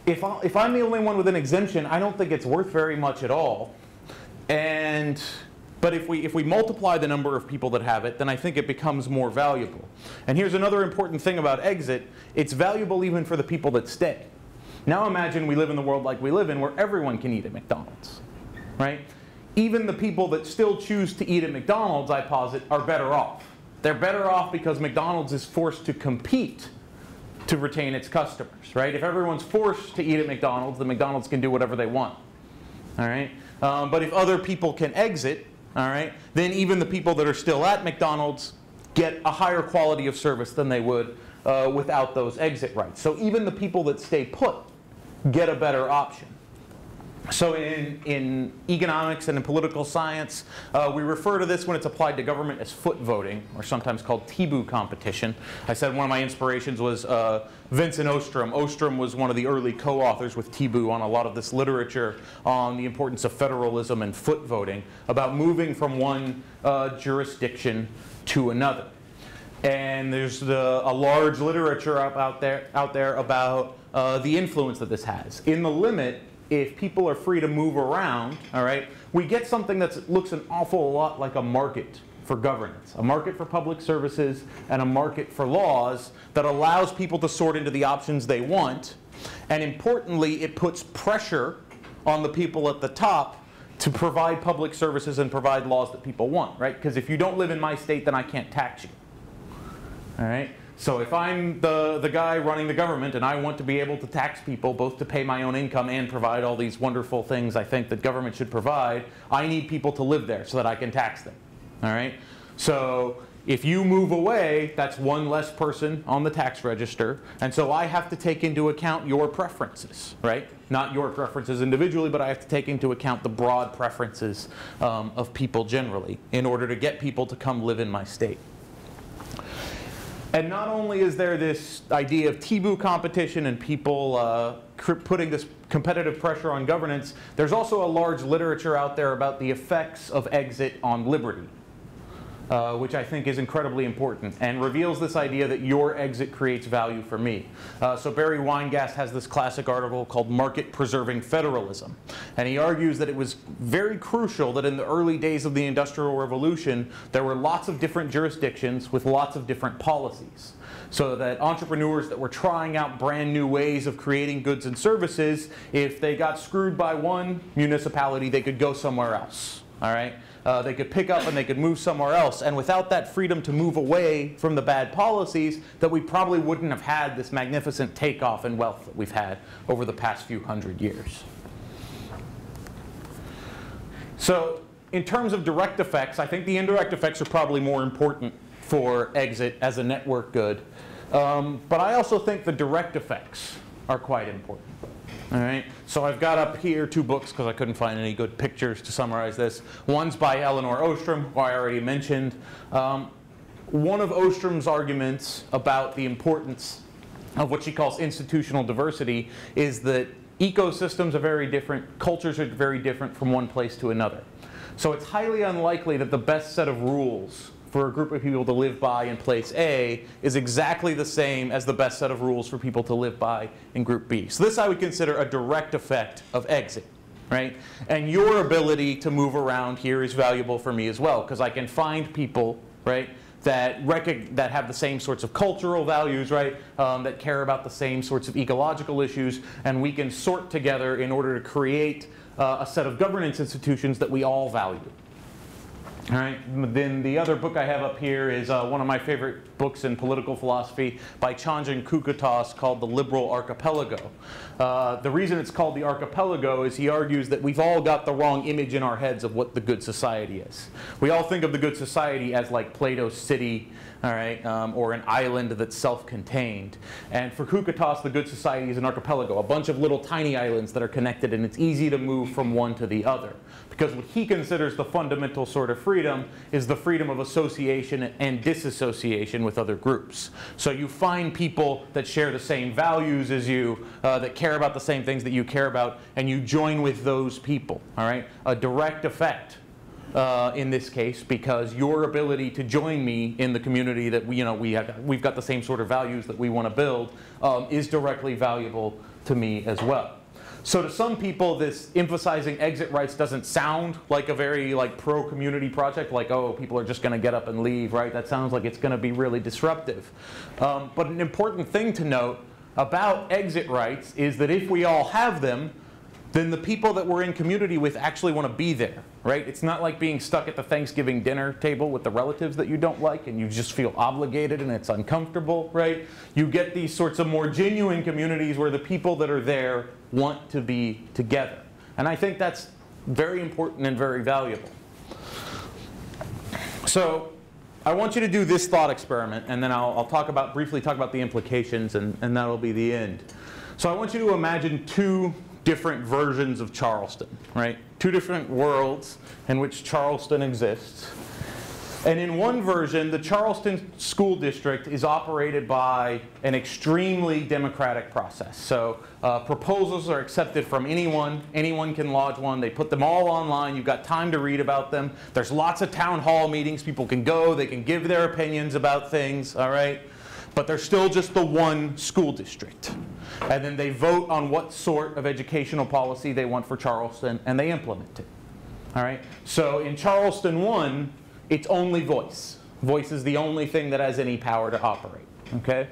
Speaker 1: if I'm the only one with an exemption, I don't think it's worth very much at all. But if we multiply the number of people that have it, then I think it becomes more valuable. And here's another important thing about exit. It's valuable even for the people that stay. Now imagine we live in the world like we live in, where everyone can eat at McDonald's, right? Even the people that still choose to eat at McDonald's, I posit, are better off. They're better off because McDonald's is forced to compete to retain its customers, right? If everyone's forced to eat at McDonald's, then McDonald's can do whatever they want, all right? But if other people can exit, all right, then even the people that are still at McDonald's get a higher quality of service than they would without those exit rights. So even the people that stay put get a better option. So in economics and in political science, we refer to this when it's applied to government as foot voting, or sometimes called Tibu competition. I said one of my inspirations was Vincent Ostrom. Ostrom was one of the early co-authors with Tibu on a lot of this literature on the importance of federalism and foot voting, about moving from one jurisdiction to another. And there's a large literature out there about the influence that this has. In the limit, if people are free to move around, all right, we get something that looks an awful lot like a market for governance, a market for public services and a market for laws that allows people to sort into the options they want. And importantly, it puts pressure on the people at the top to provide public services and provide laws that people want, right? Because if you don't live in my state, then I can't tax you, all right? So if I'm the guy running the government and I want to be able to tax people both to pay my own income and provide all these wonderful things I think that government should provide, I need people to live there so that I can tax them. All right? So if you move away, that's one less person on the tax register. And so I have to take into account your preferences, right? Not your preferences individually, but I have to take into account the broad preferences of people generally in order to get people to come live in my state. And not only is there this idea of Tibu competition and people putting this competitive pressure on governance, there's also a large literature out there about the effects of exit on liberty, which I think is incredibly important and reveals this idea that your exit creates value for me. So Barry Weingast has this classic article called Market Preserving Federalism. And he argues that it was very crucial that in the early days of the Industrial Revolution, there were lots of different jurisdictions with lots of different policies. So that entrepreneurs that were trying out brand new ways of creating goods and services, if they got screwed by one municipality, they could go somewhere else. All right? They could pick up and they could move somewhere else. And without that freedom to move away from the bad policies, that we probably wouldn't have had this magnificent takeoff in wealth that we've had over the past few hundred years. So in terms of direct effects, I think the indirect effects are probably more important for exit as a network good. But I also think the direct effects are quite important. All right, so I've got up here two books because I couldn't find any good pictures to summarize this. One's by Eleanor Ostrom, who I already mentioned. One of Ostrom's arguments about the importance of what she calls institutional diversity is that ecosystems are very different, cultures are very different from one place to another. So it's highly unlikely that the best set of rules for a group of people to live by in place A is exactly the same as the best set of rules for people to live by in group B. So this I would consider a direct effect of exit, right? And your ability to move around here is valuable for me as well, because I can find people, right, that have the same sorts of cultural values, right, that care about the same sorts of ecological issues, and we can sort together in order to create a set of governance institutions that we all value. All right. Then the other book I have up here is one of my favorite books in political philosophy by Chanjan Kukatas called The Liberal Archipelago. The reason it's called the Archipelago is he argues that we've all got the wrong image in our heads of what the good society is. We all think of the good society as like Plato's city, all right, or an island that's self-contained. And for Kukatas, the good society is an archipelago, a bunch of little tiny islands that are connected, and it's easy to move from one to the other. Because what he considers the fundamental sort of freedom is the freedom of association and disassociation with other groups. So you find people that share the same values as you, that care about the same things that you care about, and you join with those people, all right? A direct effect in this case, because your ability to join me in the community that we've got the same sort of values that we want to build is directly valuable to me as well. So to some people, this emphasizing exit rights doesn't sound like a very pro-community project, like, oh, people are just going to get up and leave, right? That sounds like it's going to be really disruptive. But an important thing to note about exit rights is that if we all have them, then the people that we're in community with actually want to be there, right? It's not like being stuck at the Thanksgiving dinner table with the relatives that you don't like and you just feel obligated and it's uncomfortable, right? You get these sorts of more genuine communities where the people that are there want to be together. And I think that's very important and very valuable. So I want you to do this thought experiment, and then I'll briefly talk about the implications, and that'll be the end. So I want you to imagine two different versions of Charleston, right? Two different worlds in which Charleston exists. And in one version, the Charleston School District is operated by an extremely democratic process. So proposals are accepted from anyone. Anyone can lodge one. They put them all online. You've got time to read about them. There's lots of town hall meetings. People can go. They can give their opinions about things, all right? But there's still just the one school district. And then they vote on what sort of educational policy they want for Charleston, and they implement it. All right? So in Charleston 1, it's only voice. Voice is the only thing that has any power to operate. Okay?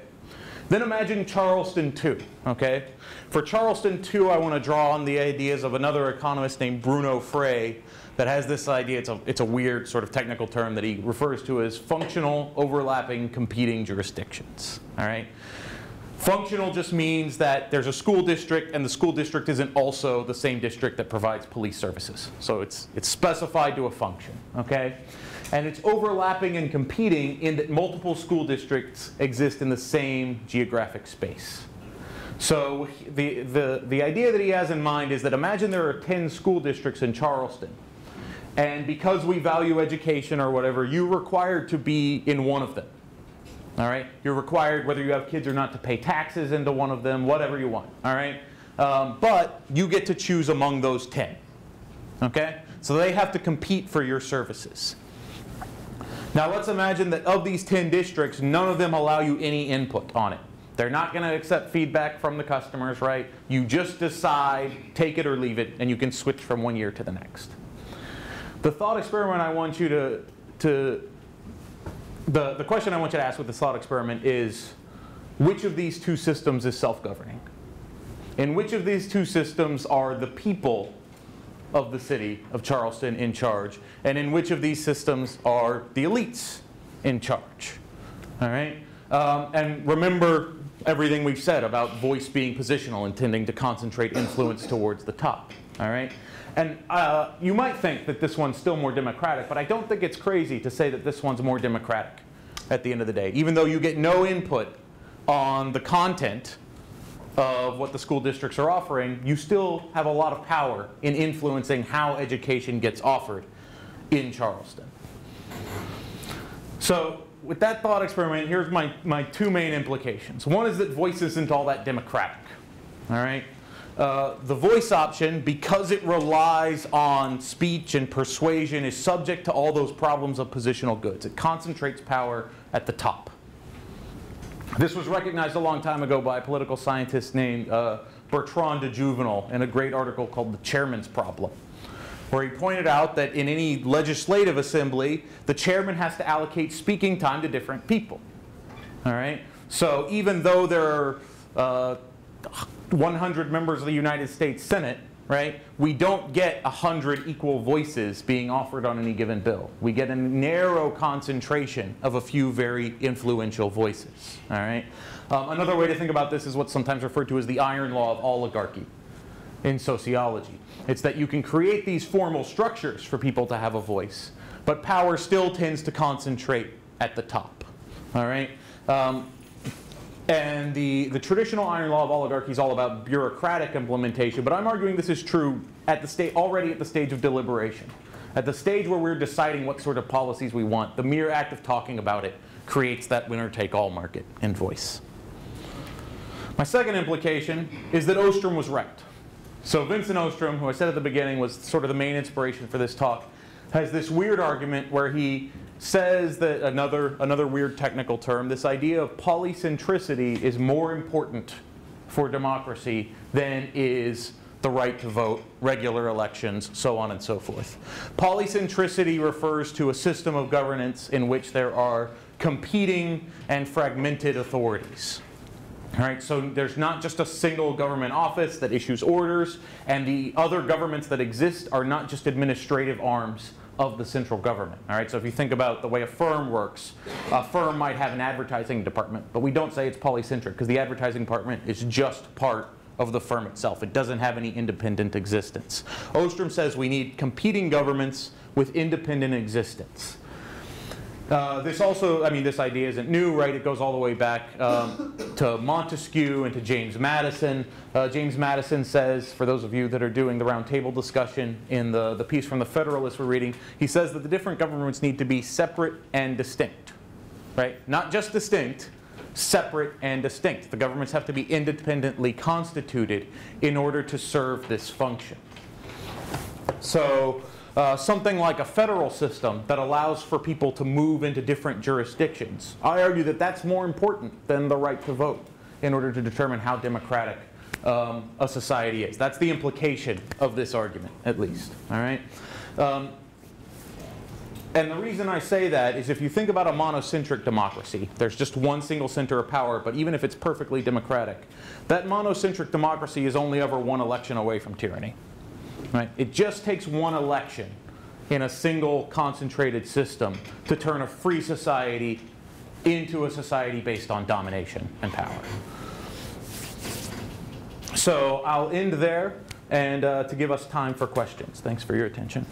Speaker 1: Then imagine Charleston 2. Okay? For Charleston 2, I want to draw on the ideas of another economist named Bruno Frey that has this idea. It's a weird sort of technical term that he refers to as functional, overlapping, competing jurisdictions. All right? Functional just means that there's a school district, and the school district isn't also the same district that provides police services. So it's specified to a function, okay? And it's overlapping and competing in that multiple school districts exist in the same geographic space. So the idea that he has in mind is that imagine there are 10 school districts in Charleston. And because we value education or whatever, you're required to be in one of them. All right? You're required, whether you have kids or not, to pay taxes into one of them, whatever you want. All right? But you get to choose among those 10. Okay? So they have to compete for your services. Now let's imagine that of these 10 districts, none of them allow you any input on it. They're not going to accept feedback from the customers, right? You just decide, take it or leave it, and you can switch from one year to the next. The thought experiment I want you the question I want you to ask with this thought experiment is, which of these two systems is self-governing? In which of these two systems are the people of the city of Charleston in charge? And in which of these systems are the elites in charge? All right? And remember everything we've said about voice being positional and tending to concentrate influence towards the top. All right? And you might think that this one's still more democratic, but I don't think it's crazy to say that this one's more democratic at the end of the day. Even though you get no input on the content of what the school districts are offering, you still have a lot of power in influencing how education gets offered in Charleston. So with that thought experiment, here's my two main implications. One is that voice isn't all that democratic. All right? The voice option, because it relies on speech and persuasion, is subject to all those problems of positional goods. It concentrates power at the top. This was recognized a long time ago by a political scientist named Bertrand de Juvenal in a great article called The Chairman's Problem, where he pointed out that in any legislative assembly, the chairman has to allocate speaking time to different people. All right? So even though there are 100 members of the United States Senate, right? We don't get 100 equal voices being offered on any given bill. We get a narrow concentration of a few very influential voices, all right? Another way to think about this is what's sometimes referred to as the iron law of oligarchy in sociology. It's that you can create these formal structures for people to have a voice, but power still tends to concentrate at the top, all right? And the traditional iron law of oligarchy is all about bureaucratic implementation, but I'm arguing this is true at the already at the stage of deliberation. At the stage where we're deciding what sort of policies we want, the mere act of talking about it creates that winner-take-all market in voice. My second implication is that Ostrom was right. So Vincent Ostrom, who I said at the beginning was sort of the main inspiration for this talk, has this weird argument where he says that another weird technical term, this idea of polycentricity is more important for democracy than is the right to vote, regular elections, so on and so forth. Polycentricity refers to a system of governance in which there are competing and fragmented authorities. All right, so there's not just a single government office that issues orders, and the other governments that exist are not just administrative arms of the central government. All right, so if you think about the way a firm works, a firm might have an advertising department, but we don't say it's polycentric because the advertising department is just part of the firm itself. It doesn't have any independent existence. Ostrom says we need competing governments with independent existence. This also, I mean, this idea isn't new, right? It goes all the way back to Montesquieu and to James Madison. James Madison says, for those of you that are doing the roundtable discussion in the piece from the Federalist we're reading, he says that the different governments need to be separate and distinct, right? Not just distinct, separate and distinct. The governments have to be independently constituted in order to serve this function. So, something like a federal system that allows for people to move into different jurisdictions. I argue that that's more important than the right to vote in order to determine how democratic a society is. That's the implication of this argument, at least. All right? And the reason I say that is if you think about a monocentric democracy, there's just one single center of power, but even if it's perfectly democratic, that monocentric democracy is only ever one election away from tyranny. Right? It just takes one election in a single concentrated system to turn a free society into a society based on domination and power. So I'll end there and to give us time for questions. Thanks for your attention.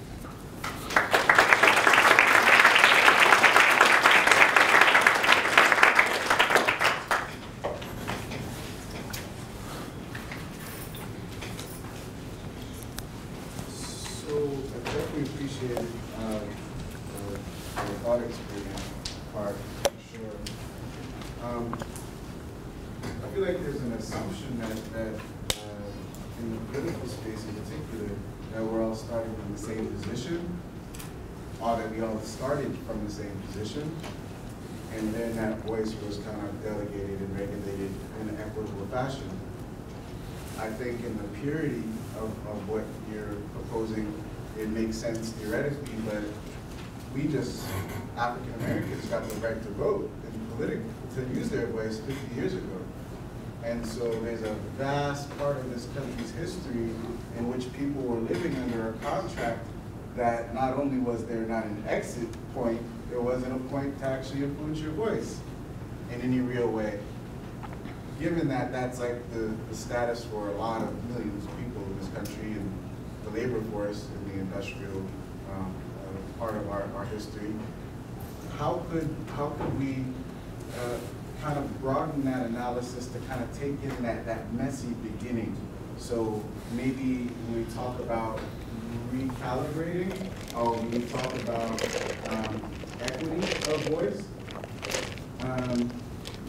Speaker 2: And then that voice was kind of delegated and regulated in an equitable fashion. I think in the purity of what you're proposing, it makes sense theoretically, but we just, African Americans, got the right to vote and to use their voice 50 years ago. And so there's a vast part of this country's history in which people were living under a contract that not only was there not an exit point, there wasn't a point to actually influence your voice in any real way. Given that that's like the status for a lot of millions of people in this country and the labor force in the industrial part of our history, how could we kind of broaden that analysis to kind of take in that messy beginning? So maybe when we talk about recalibrating, or when we talk about equity of voice,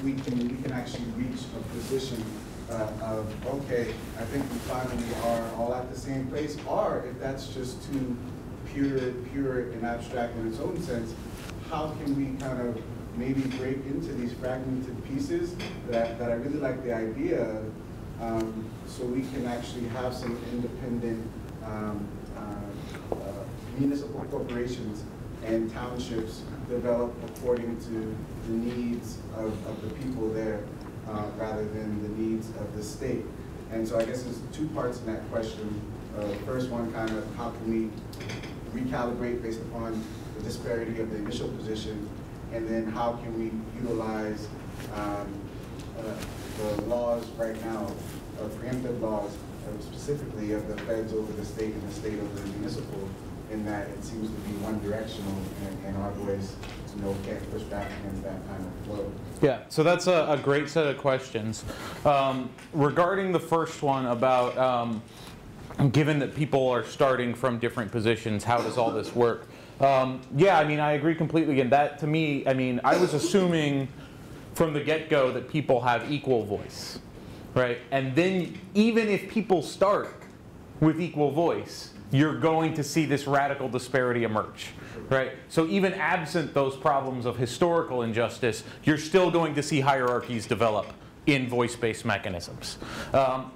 Speaker 2: we can actually reach a position of, okay, I think we finally are all at the same place, or if that's just too pure and abstract in its own sense, how can we kind of maybe break into these fragmented pieces that I really like the idea of, so we can actually have some independent municipal corporations and townships develop according to the needs of the people there rather than the needs of the state. And so I guess there's two parts in that question. The first one, kind of how can we recalibrate based upon the disparity of the initial position, and then how can we utilize the laws right now, preemptive laws, specifically of the feds over the state and the state over the municipal, in that it seems to be one directional, and our voice, can't push back against that kind of flow.
Speaker 1: Yeah, so that's a great set of questions. Regarding the first one about given that people are starting from different positions, how does all this work? Yeah, I mean, I agree completely. And that, to me, I mean, I was assuming from the get-go that people have equal voice, right? And then even if people start with equal voice, you're going to see this radical disparity emerge, right? So even absent those problems of historical injustice, you're still going to see hierarchies develop in voice-based mechanisms.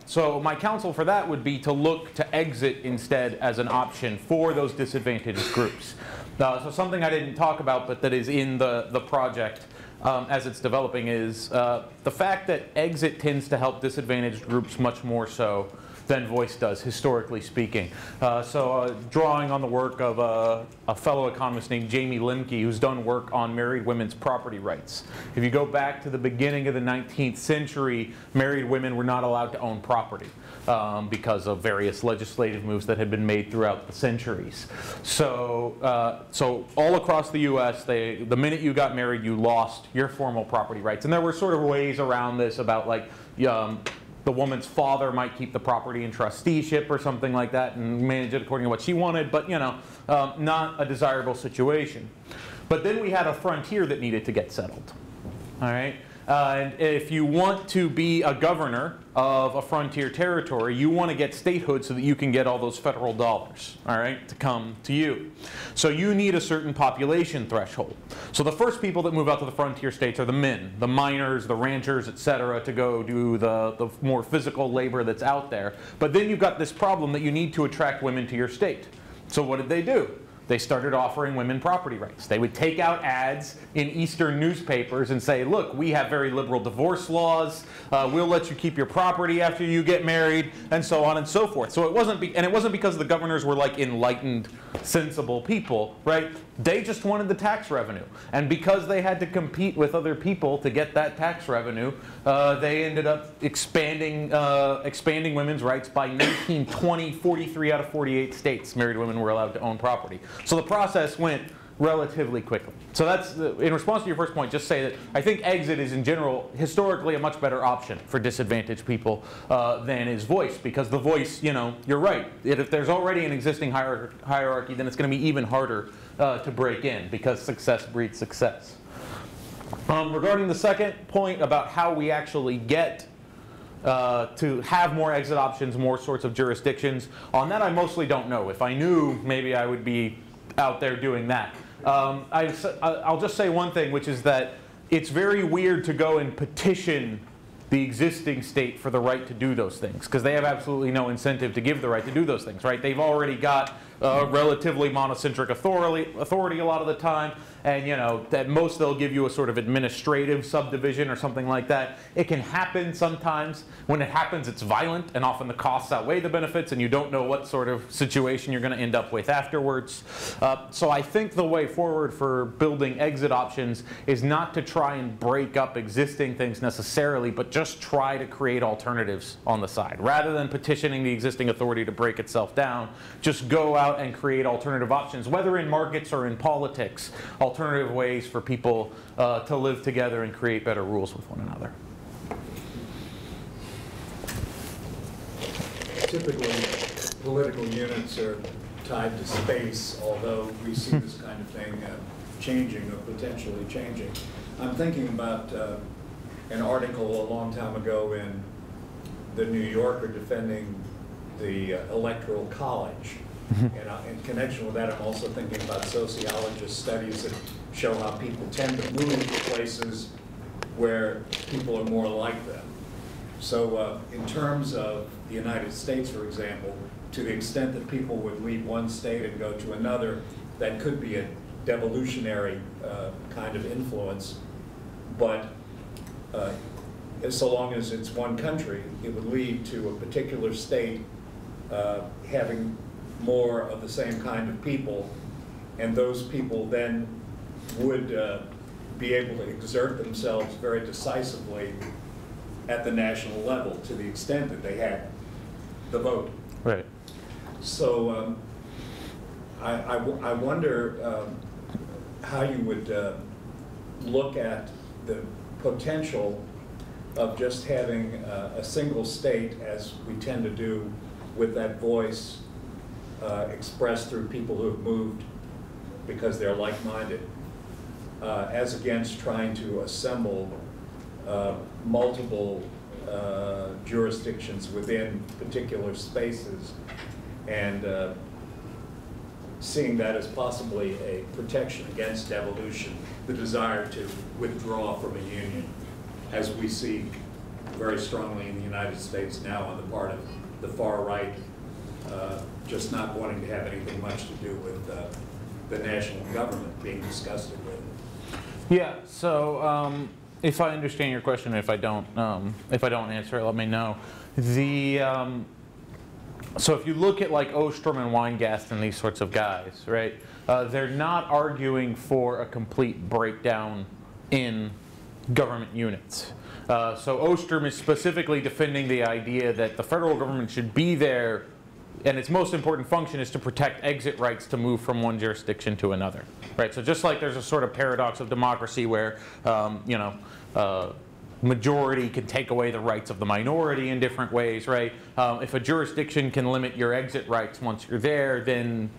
Speaker 1: So my counsel for that would be to look to exit instead as an option for those disadvantaged groups. So something I didn't talk about, but that is in the project as it's developing, is the fact that exit tends to help disadvantaged groups much more so than voice does, historically speaking. Drawing on the work of a fellow economist named Jamie Limke, who's done work on married women's property rights. If you go back to the beginning of the 19th century, married women were not allowed to own property because of various legislative moves that had been made throughout the centuries. So all across the US, the minute you got married, you lost your formal property rights. And there were sort of ways around this about, like, the woman's father might keep the property in trusteeship or something like that and manage it according to what she wanted, but not a desirable situation. But then we had a frontier that needed to get settled. All right? And if you want to be a governor of a frontier territory, you want to get statehood so that you can get all those federal dollars, all right, to come to you. So you need a certain population threshold. So the first people that move out to the frontier states are the men, the miners, the ranchers, etc., to go do the more physical labor that's out there. But then you've got this problem that you need to attract women to your state. So what did they do? They started offering women property rights. They would take out ads in Eastern newspapers and say, look, we have very liberal divorce laws. We'll let you keep your property after you get married, and so on and so forth. So it wasn't because the governors were like enlightened, sensible people, right? They just wanted the tax revenue. And because they had to compete with other people to get that tax revenue, they ended up expanding women's rights. By 1920, 43 out of 48 states, married women were allowed to own property. So the process went relatively quickly. So that's, in response to your first point, just say that I think exit is in general, historically, a much better option for disadvantaged people than is voice, because the voice, you're right. If there's already an existing hierarchy, then it's going to be even harder to break in, because success breeds success. Regarding the second point about how we actually get to have more exit options, more sorts of jurisdictions, on that I mostly don't know. If I knew, maybe I would be out there doing that. I'll just say one thing, which is that it's very weird to go and petition the existing state for the right to do those things, because they have absolutely no incentive to give the right to do those things, right? They've already got relatively monocentric authority a lot of the time, and at most they'll give you a sort of administrative subdivision or something like that. It can happen sometimes. When it happens, it's violent, and often the costs outweigh the benefits, and you don't know what sort of situation you're going to end up with afterwards. So I think the way forward for building exit options is not to try and break up existing things necessarily, but just try to create alternatives on the side. Rather than petitioning the existing authority to break itself down, just go out and create alternative options, whether in markets or in politics, alternative ways for people to live together and create better rules with one another.
Speaker 3: Typically, political units are tied to space, although we see this kind of thing changing or potentially changing. I'm thinking about an article a long time ago in the New Yorker defending the Electoral College. And in connection with that, I'm also thinking about sociologist studies that show how people tend to move to places where people are more like them. So in terms of the United States, for example, to the extent that people would leave one state and go to another, that could be a devolutionary kind of influence. But so long as it's one country, it would lead to a particular state having more of the same kind of people, and those people then would be able to exert themselves very decisively at the national level to the extent that they had the vote.
Speaker 1: Right.
Speaker 3: So I wonder how you would look at the potential of just having a single state, as we tend to do with that voice expressed through people who have moved because they're like-minded, as against trying to assemble multiple jurisdictions within particular spaces, and seeing that as possibly a protection against devolution, the desire to withdraw from a union, as we see very strongly in the United States now on the part of the far right, just not wanting to have anything much to do with the national government, being disgusted with it.
Speaker 1: Yeah, so if I understand your question, if I don't answer it, let me know. So if you look at like Ostrom and Weingast and these sorts of guys, right, they're not arguing for a complete breakdown in government units. So Ostrom is specifically defending the idea that the federal government should be there, and its most important function is to protect exit rights to move from one jurisdiction to another, right? So just like there's a sort of paradox of democracy where, majority can take away the rights of the minority in different ways, right? If a jurisdiction can limit your exit rights once you're there, then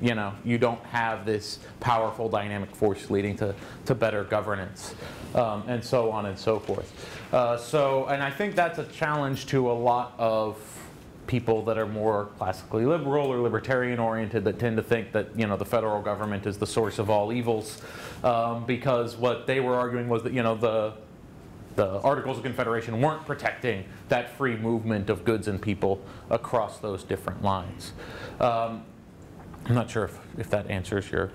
Speaker 1: you don't have this powerful dynamic force leading to better governance, and so on and so forth. And I think that's a challenge to a lot of people that are more classically liberal or libertarian oriented, that tend to think that the federal government is the source of all evils, because what they were arguing was that the Articles of Confederation weren't protecting that free movement of goods and people across those different lines. I'm not sure if that answers your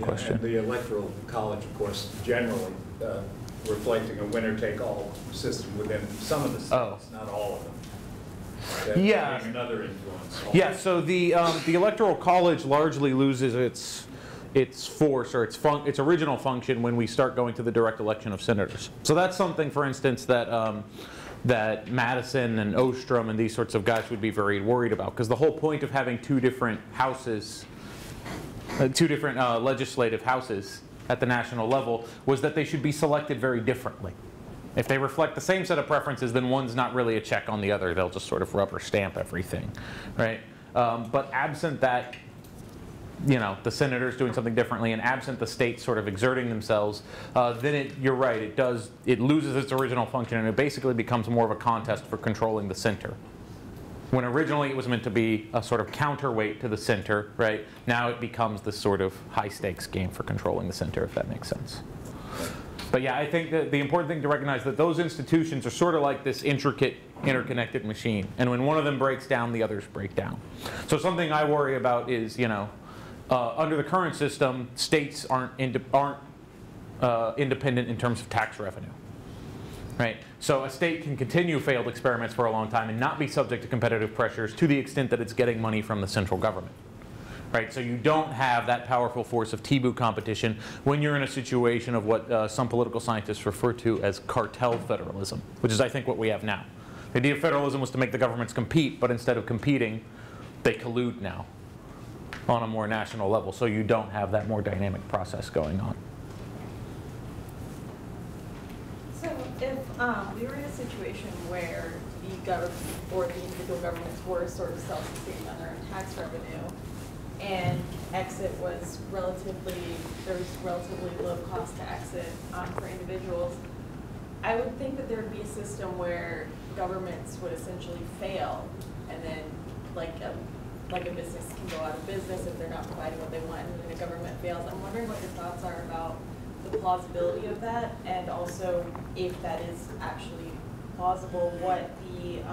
Speaker 1: question.
Speaker 3: And the Electoral College, of course, generally reflecting a winner-take-all system within some of the states, not all of them. That being another influence.
Speaker 1: Yeah, so the Electoral College largely loses its force or its original function when we start going to the direct election of senators. So that's something, for instance, that that Madison and Ostrom and these sorts of guys would be very worried about, because the whole point of having two different houses, legislative houses at the national level, was that they should be selected very differently. If they reflect the same set of preferences, then one's not really a check on the other. They'll just sort of rubber stamp everything, right? But absent that, the senators doing something differently, and absent the states sort of exerting themselves, then you're right, it loses its original function, and it basically becomes more of a contest for controlling the center. When originally it was meant to be a sort of counterweight to the center, right? Now it becomes this sort of high stakes game for controlling the center, if that makes sense. But yeah, I think that the important thing to recognize that those institutions are sort of like this intricate, interconnected machine. And when one of them breaks down, the others break down. So something I worry about is, under the current system, states aren't independent in terms of tax revenue, right? So a state can continue failed experiments for a long time and not be subject to competitive pressures to the extent that it's getting money from the central government. Right, so you don't have that powerful force of T-boot competition when you're in a situation of what some political scientists refer to as cartel federalism, which is, I think, what we have now. The idea of federalism was to make the governments compete, but instead of competing, they collude now on a more national level, so you don't have that more dynamic process going on.
Speaker 4: So if we were in a situation where the government or the individual governments were sort of self-sustaining on their own tax revenue, and exit was there was relatively low cost to exit for individuals, I would think that there would be a system where governments would essentially fail, and then like a business can go out of business if they're not providing what they want, and then a government fails. I'm wondering what your thoughts are about the plausibility of that, and also if that is actually plausible, what the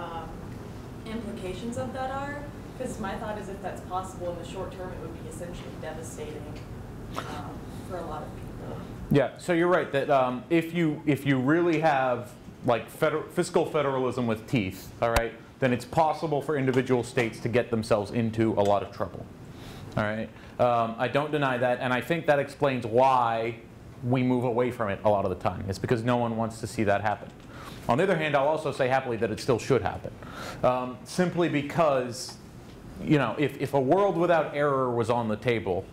Speaker 4: implications of that are. Because my thought is if that's possible in the short term, it would be essentially devastating for a lot of people.
Speaker 1: Yeah, so you're right that if you really have like fiscal federalism with teeth, all right, then it's possible for individual states to get themselves into a lot of trouble. All right, I don't deny that, and I think that explains why we move away from it a lot of the time. It's because no one wants to see that happen. On the other hand, I'll also say happily that it still should happen, simply because, you know, if a world without error was on the table,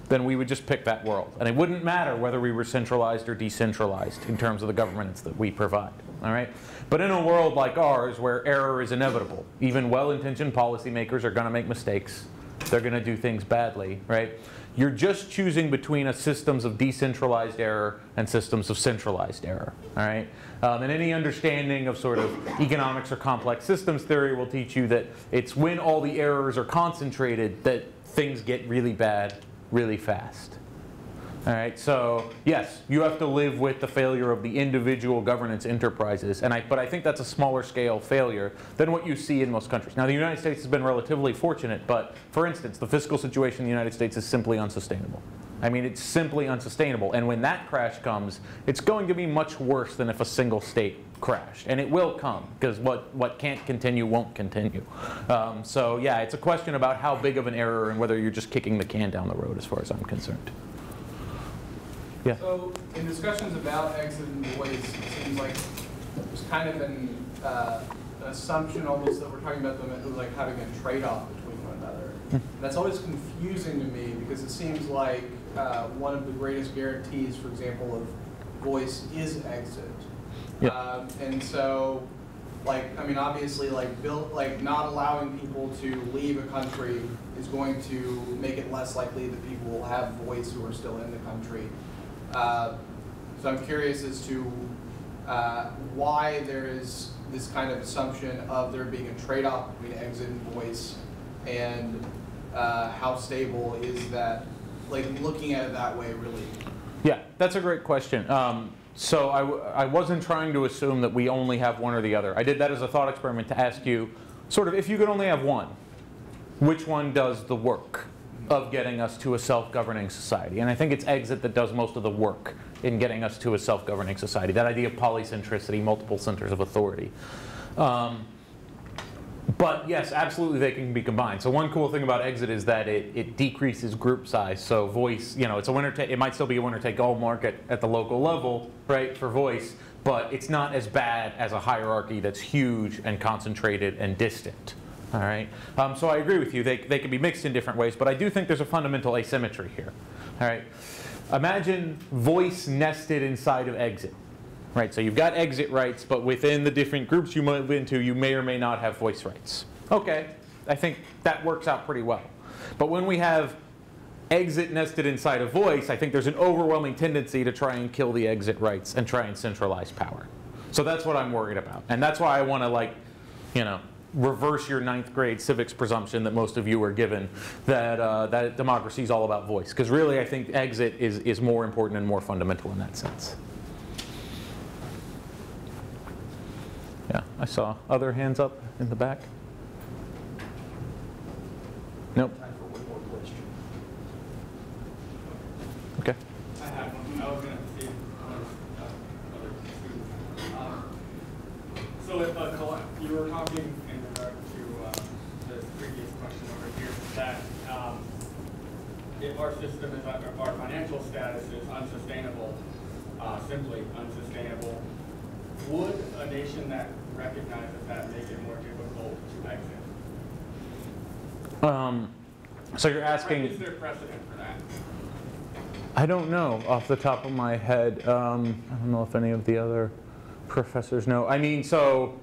Speaker 1: then we would just pick that world, and it wouldn't matter whether we were centralized or decentralized in terms of the governance that we provide. All right, but in a world like ours, where error is inevitable, even well-intentioned policymakers are going to make mistakes. They're going to do things badly, right? You're just choosing between systems of decentralized error and systems of centralized error, all right? And any understanding of sort of economics or complex systems theory will teach you that it's when all the errors are concentrated that things get really bad really fast. All right, so yes, you have to live with the failure of the individual governance enterprises, but I think that's a smaller scale failure than what you see in most countries. Now, the United States has been relatively fortunate, but for instance, the fiscal situation in the United States is simply unsustainable. I mean, it's simply unsustainable, and when that crash comes, it's going to be much worse than if a single state crashed, and it will come, because what can't continue won't continue. So yeah, it's a question about how big of an error and whether you're just kicking the can down the road as far as I'm concerned. Yeah.
Speaker 5: So in discussions about exit and voice, it seems like there's kind of an assumption almost that we're talking about them as like having a trade-off between one another. And that's always confusing to me because it seems like one of the greatest guarantees, for example, of voice is exit.
Speaker 1: Yeah.
Speaker 5: And so, like, I mean, obviously, like, not allowing people to leave a country is going to make it less likely that people will have voice who are still in the country. So I'm curious as to why there is this kind of assumption of there being a trade-off between exit and voice, and how stable is that, like, looking at it that way, really?
Speaker 1: Yeah, that's a great question. So I wasn't trying to assume that we only have one or the other. I did that as a thought experiment to ask you, sort of, if you could only have one, which one does the work of getting us to a self-governing society? And I think it's exit that does most of the work in getting us to a self-governing society, that idea of polycentricity, multiple centers of authority. But yes, absolutely they can be combined. So one cool thing about exit is that it decreases group size. So voice, you know, it's a it might still be a winner-take-all market at the local level, right, for voice, but it's not as bad as a hierarchy that's huge and concentrated and distant. All right. So I agree with you. They can be mixed in different ways, but I do think there's a fundamental asymmetry here. All right. Imagine voice nested inside of exit. Right. So you've got exit rights, but within the different groups you move into, you may or may not have voice rights. Okay. I think that works out pretty well. But when we have exit nested inside of voice, I think there's an overwhelming tendency to try and kill the exit rights and try and centralize power. So that's what I'm worried about, and that's why I want to, like, you know, reverse your 9th grade civics presumption that most of you are given, that that democracy is all about voice. Because really, I think exit is more important and more fundamental in that sense. Yeah, I saw other hands up in the back. Nope.
Speaker 6: Time for one more question.
Speaker 1: Okay.
Speaker 7: I had one. I was going to see other students. So if you were talking in regard to the previous question over here, that if our system is, our financial status is unsustainable, simply unsustainable, would a nation that recognizes that make it more difficult to exit?
Speaker 1: So you're asking...
Speaker 7: Is there precedent for that?
Speaker 1: I don't know off the top of my head. I don't know if any of the other professors know. I mean, so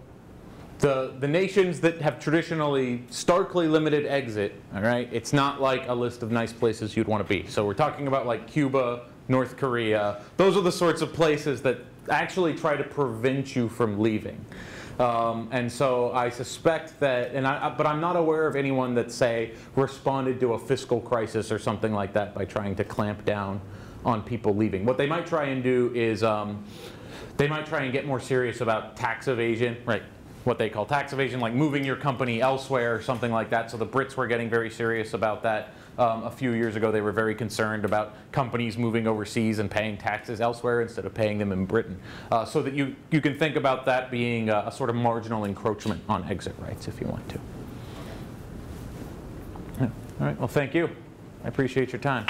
Speaker 1: the nations that have traditionally starkly limited exit, all right, it's not like a list of nice places you'd want to be. So we're talking about like Cuba, North Korea. Those are the sorts of places that actually try to prevent you from leaving. And so I suspect that, but I'm not aware of anyone that, say, responded to a fiscal crisis or something like that by trying to clamp down on people leaving. What they might try and do is they might try and get more serious about tax evasion, right? What they call tax evasion, like moving your company elsewhere or something like that. So the Brits were getting very serious about that A few years ago, they were very concerned about companies moving overseas and paying taxes elsewhere instead of paying them in Britain. So that you can think about that being a sort of marginal encroachment on exit rights if you want to. Yeah. All right, well, thank you. I appreciate your time.